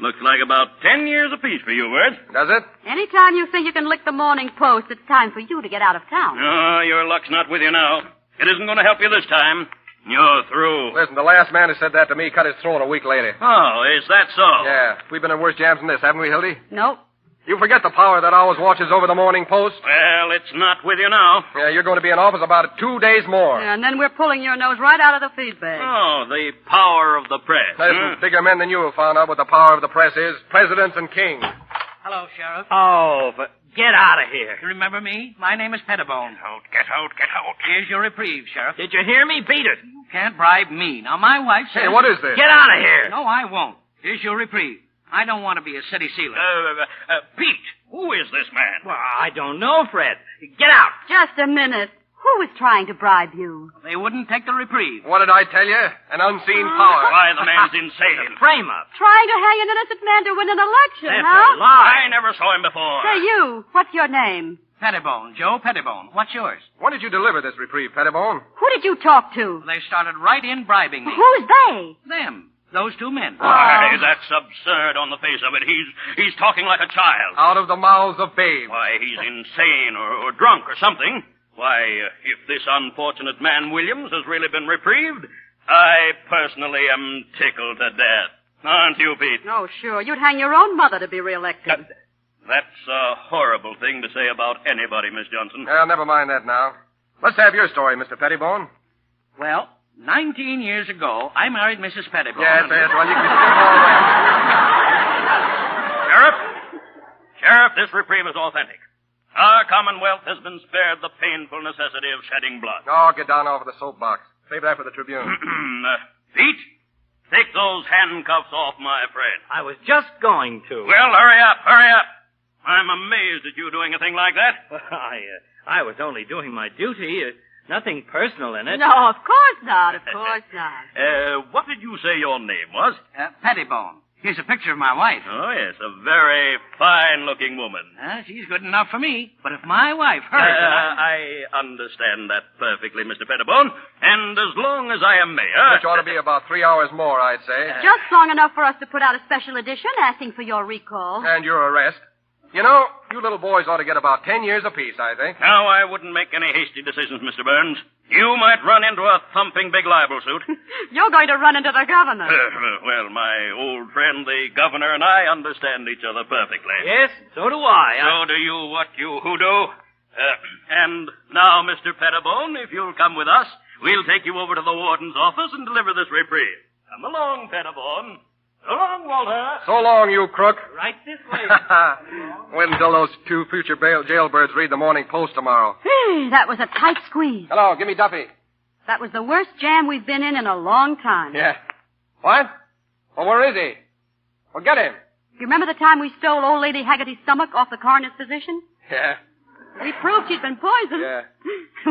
Looks like about 10 years apiece for you, Bert. Does it? Anytime you think you can lick the Morning Post, it's time for you to get out of town. Oh, your luck's not with you now. It isn't going to help you this time. You're through. Listen, the last man who said that to me cut his throat a week later. Oh, is that so? Yeah. We've been in worse jams than this, haven't we, Hildy? Nope. You forget the power that always watches over the Morning Post? Well, it's not with you now. Yeah, you're going to be in office about 2 days more. Yeah, and then we're pulling your nose right out of the feed bag. Oh, the power of the press. Listen, bigger men than you have found out what the power of the press is. Presidents and kings. Hello, Sheriff. Oh, but get out of here. You remember me? My name is Pettibone. Get out. Here's your reprieve, Sheriff. Did you hear me? Beat it. You can't bribe me. Now, my wife says... Hey, what is this? Get out of here. No, I won't. Here's your reprieve. I don't want to be a city sealer. Pete, who is this man? Well, I don't know, Fred. Get out. Just a minute. Who was trying to bribe you? They wouldn't take the reprieve. What did I tell you? An unseen power. Why, the man's insane. Frame up. Trying to hang an innocent man to win an election, That's huh? a lie. I never saw him before. Say, you, what's your name? Pettibone, Joe Pettibone. What's yours? When did you deliver this reprieve, Pettibone? Who did you talk to? They started right in bribing me. Who's they? Them. Those two men. Why, that's absurd on the face of it. He's talking like a child. Out of the mouths of babes. Why, he's insane or drunk or something. Why, if this unfortunate man, Williams, has really been reprieved, I personally am tickled to death. Aren't you, Pete? Oh, sure. You'd hang your own mother to be reelected. That's a horrible thing to say about anybody, Miss Johnson. Well, never mind that now. Let's have your story, Mr. Pettibone. Well, 19 years ago, I married Mrs. Pettibone. Yes, well, you can skip all that. Sheriff, this reprieve is authentic. Our Commonwealth has been spared the painful necessity of shedding blood. Oh, get down off of the soapbox. Save that for the Tribune. Pete, take those handcuffs off my friend. I was just going to. Well, hurry up. I'm amazed at you doing a thing like that. Well, I was only doing my duty. Nothing personal in it. No, of course not. Of course not. What did you say your name was? Pettibone. Here's a picture of my wife. Oh, yes, a very fine-looking woman. She's good enough for me. But if my wife heard I understand that perfectly, Mr. Pettibone. And as long as I am mayor... Which ought to be about 3 hours more, I'd say. Just long enough for us to put out a special edition asking for your recall. And your arrest. You know, you little boys ought to get about 10 years apiece, I think. Now, I wouldn't make any hasty decisions, Mr. Burns. You might run into a thumping big libel suit. You're going to run into the governor. Well, my old friend, the governor, and I understand each other perfectly. Yes, so do I. So do you, what you hoodoo. And now, Mr. Pettibone, if you'll come with us, we'll take you over to the warden's office and deliver this reprieve. Come along, Pettibone. So long, Walter. So long, you crook. Right this way. Wait until those two future jailbirds read the Morning Post tomorrow. Hey, that was a tight squeeze. Hello, give me Duffy. That was the worst jam we've been in a long time. Yeah. What? Well, where is he? Well, get him. You remember the time we stole old Lady Haggerty's stomach off the coroner's physician? Yeah. We proved she'd been poisoned. Yeah.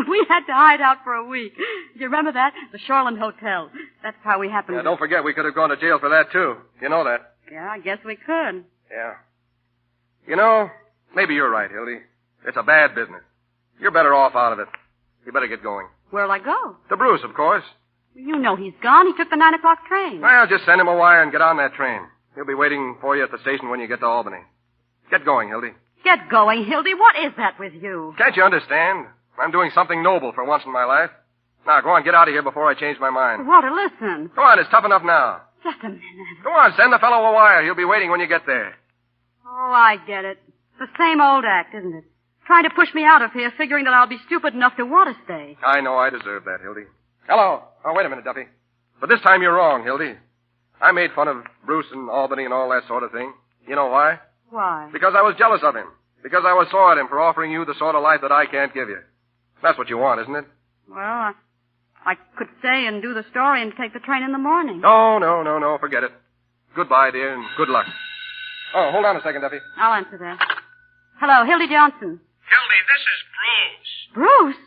We had to hide out for a week. You remember that? The Shoreland Hotel. That's how we happened Yeah, don't forget we could have gone to jail for that, too. You know that. Yeah, I guess we could. Yeah. You know, maybe you're right, Hildy. It's a bad business. You're better off out of it. You better get going. Where'll I go? To Bruce, of course. You know he's gone. He took the 9 o'clock train. Well, just send him a wire and get on that train. He'll be waiting for you at the station when you get to Albany. Get going, Hildy. Get going, Hildy. What is that with you? Can't you understand? I'm doing something noble for once in my life. Now, go on, get out of here before I change my mind. Walter, listen. Go on, it's tough enough now. Just a minute. Go on, send the fellow a wire. He'll be waiting when you get there. Oh, I get it. The same old act, isn't it? Trying to push me out of here, figuring that I'll be stupid enough to want to stay. I know I deserve that, Hildy. Hello. Oh, wait a minute, Duffy. But this time you're wrong, Hildy. I made fun of Bruce and Albany and all that sort of thing. You know why? Why? Because I was jealous of him. Because I was sore at him for offering you the sort of life that I can't give you. That's what you want, isn't it? Well, I could stay and do the story and take the train in the morning. No, forget it. Goodbye, dear, and good luck. Oh, hold on a second, Duffy. I'll answer that. Hello, Hildy Johnson. Hildy, this is Bruce. Bruce?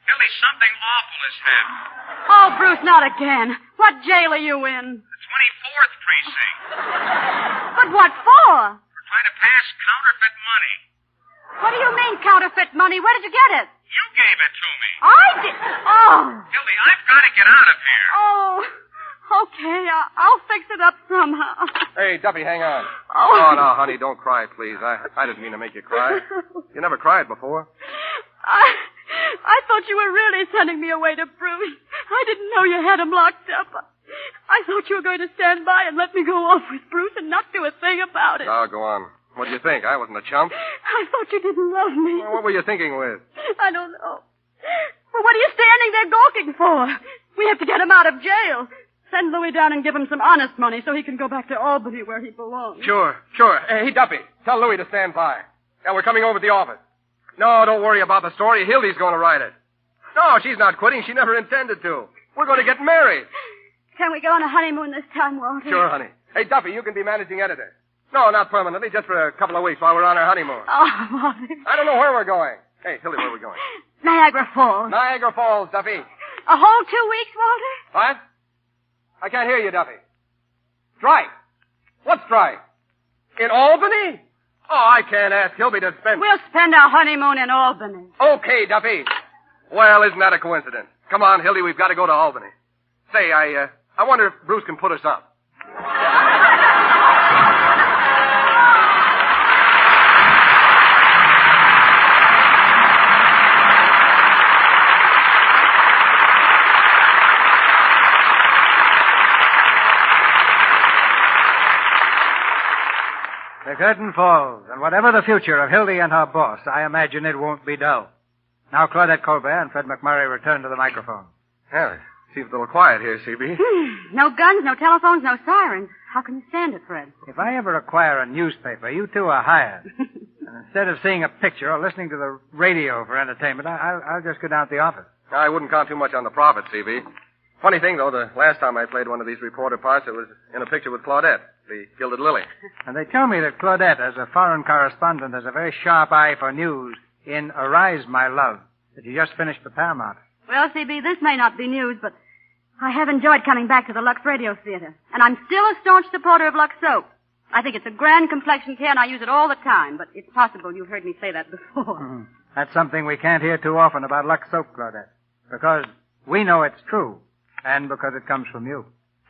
Hildy, something awful has happened. Oh, Bruce, not again. What jail are you in? The 24th precinct. But what for? We're trying to pass counterfeit money. What do you mean, counterfeit money? Where did you get it? You gave it to me. I did. Oh. Hildy, I've got to get out of here. Oh. Okay, I'll fix it up somehow. Hey, Duffy, hang on. Oh. No, honey, don't cry, please. I didn't mean to make you cry. You never cried before. I thought you were really sending me away to Bruce. I didn't know you had him locked up. I thought you were going to stand by and let me go off with Bruce and not do a thing about it. Oh, go on. What do you think? I wasn't a chump. I thought you didn't love me. Well, what were you thinking with? I don't know. Well, what are you standing there gawking for? We have to get him out of jail. Send Louis down and give him some honest money so he can go back to Albany where he belongs. Sure. Hey, Duffy, tell Louis to stand by. Yeah, we're coming over to the office. No, don't worry about the story. Hildy's going to write it. No, she's not quitting. She never intended to. We're going to get married. Can we go on a honeymoon this time, Walter? Sure, honey. Hey, Duffy, you can be managing editor. No, not permanently, just for a couple of weeks while we're on our honeymoon. Oh, Walter. I don't know where we're going. Hey, Hildy, where are we going? Niagara Falls. Niagara Falls, Duffy. A whole 2 weeks, Walter? What? I can't hear you, Duffy. Strike. What strike? In Albany? Oh, I can't ask Hilby to spend... We'll spend our honeymoon in Albany. Okay, Duffy. Well, isn't that a coincidence? Come on, Hildy, we've got to go to Albany. Say, I wonder if Bruce can put us up. The curtain falls, and whatever the future of Hildy and her boss, I imagine it won't be dull. Now Claudette Colbert and Fred McMurray return to the microphone. Yeah, it seems a little quiet here, CB. No guns, no telephones, no sirens. How can you stand it, Fred? If I ever acquire a newspaper, you two are hired. And instead of seeing a picture or listening to the radio for entertainment, I'll just go down to the office. I wouldn't count too much on the profit, CB. Funny thing, though, the last time I played one of these reporter parts, it was in a picture with Claudette, the Gilded Lily. And they tell me that Claudette, as a foreign correspondent, has a very sharp eye for news in Arise, My Love, that you just finished for Paramount. Well, CB, this may not be news, but I have enjoyed coming back to the Lux Radio Theater. And I'm still a staunch supporter of Lux Soap. I think it's a grand complexion care, and I use it all the time. But it's possible you've heard me say that before. Mm-hmm. That's something we can't hear too often about Lux Soap, Claudette. Because we know it's true, and because it comes from you.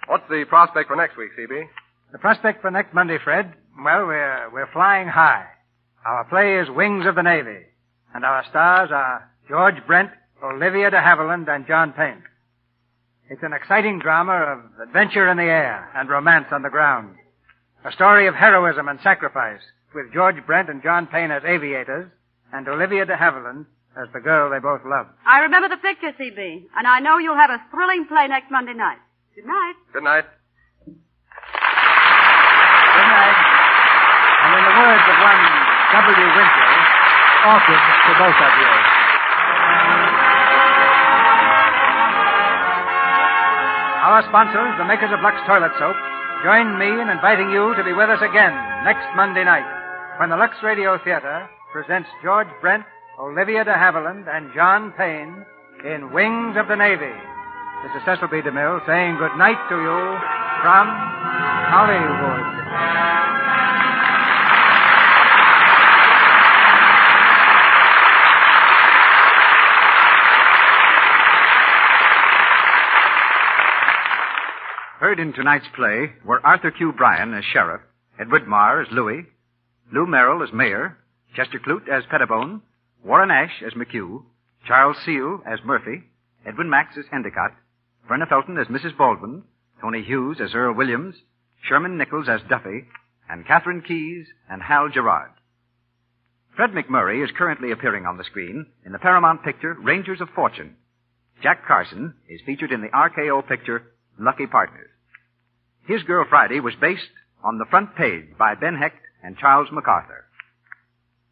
What's the prospect for next week, CB? The prospect for next Monday, Fred, well, we're flying high. Our play is Wings of the Navy, and our stars are George Brent, Olivia de Havilland, and John Payne. It's an exciting drama of adventure in the air and romance on the ground. A story of heroism and sacrifice, with George Brent and John Payne as aviators, and Olivia de Havilland as the girl they both love. I remember the picture, CB, and I know you'll have a thrilling play next Monday night. Good night. Good night. Good night. And in the words of one W. Winter, orchids to both of you. Our sponsors, the makers of Lux Toilet Soap, join me in inviting you to be with us again next Monday night when the Lux Radio Theater presents George Brent, Olivia de Havilland, and John Payne in Wings of the Navy. This is Cecil B. DeMille saying good night to you from Hollywood. Heard in tonight's play were Arthur Q. Bryan as sheriff, Edward Marr as Louis, Lou Merrill as mayor, Chester Clute as Pettibone, Warren Ash as McHugh, Charles Seal as Murphy, Edwin Max as Endicott, Verna Felton as Mrs. Baldwin, Tony Hughes as Earl Williams, Sherman Nichols as Duffy, and Catherine Keyes and Hal Gerard. Fred McMurray is currently appearing on the screen in the Paramount picture Rangers of Fortune. Jack Carson is featured in the RKO picture Lucky Partners. His Girl Friday was based on The Front Page by Ben Hecht and Charles MacArthur.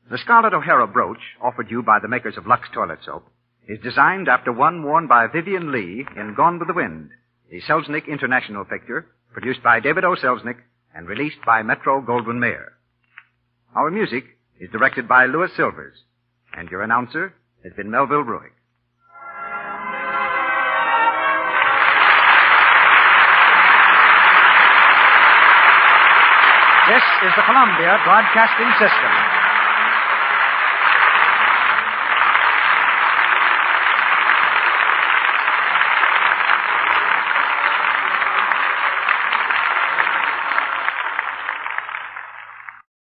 The Scarlett O'Hara brooch, offered you by the makers of Lux Toilet Soap, is designed after one worn by Vivian Lee in Gone with the Wind, the Selznick International picture, produced by David O. Selznick and released by Metro-Goldwyn-Mayer. Our music is directed by Louis Silvers, and your announcer has been Melville Ruick. This is the Columbia Broadcasting System.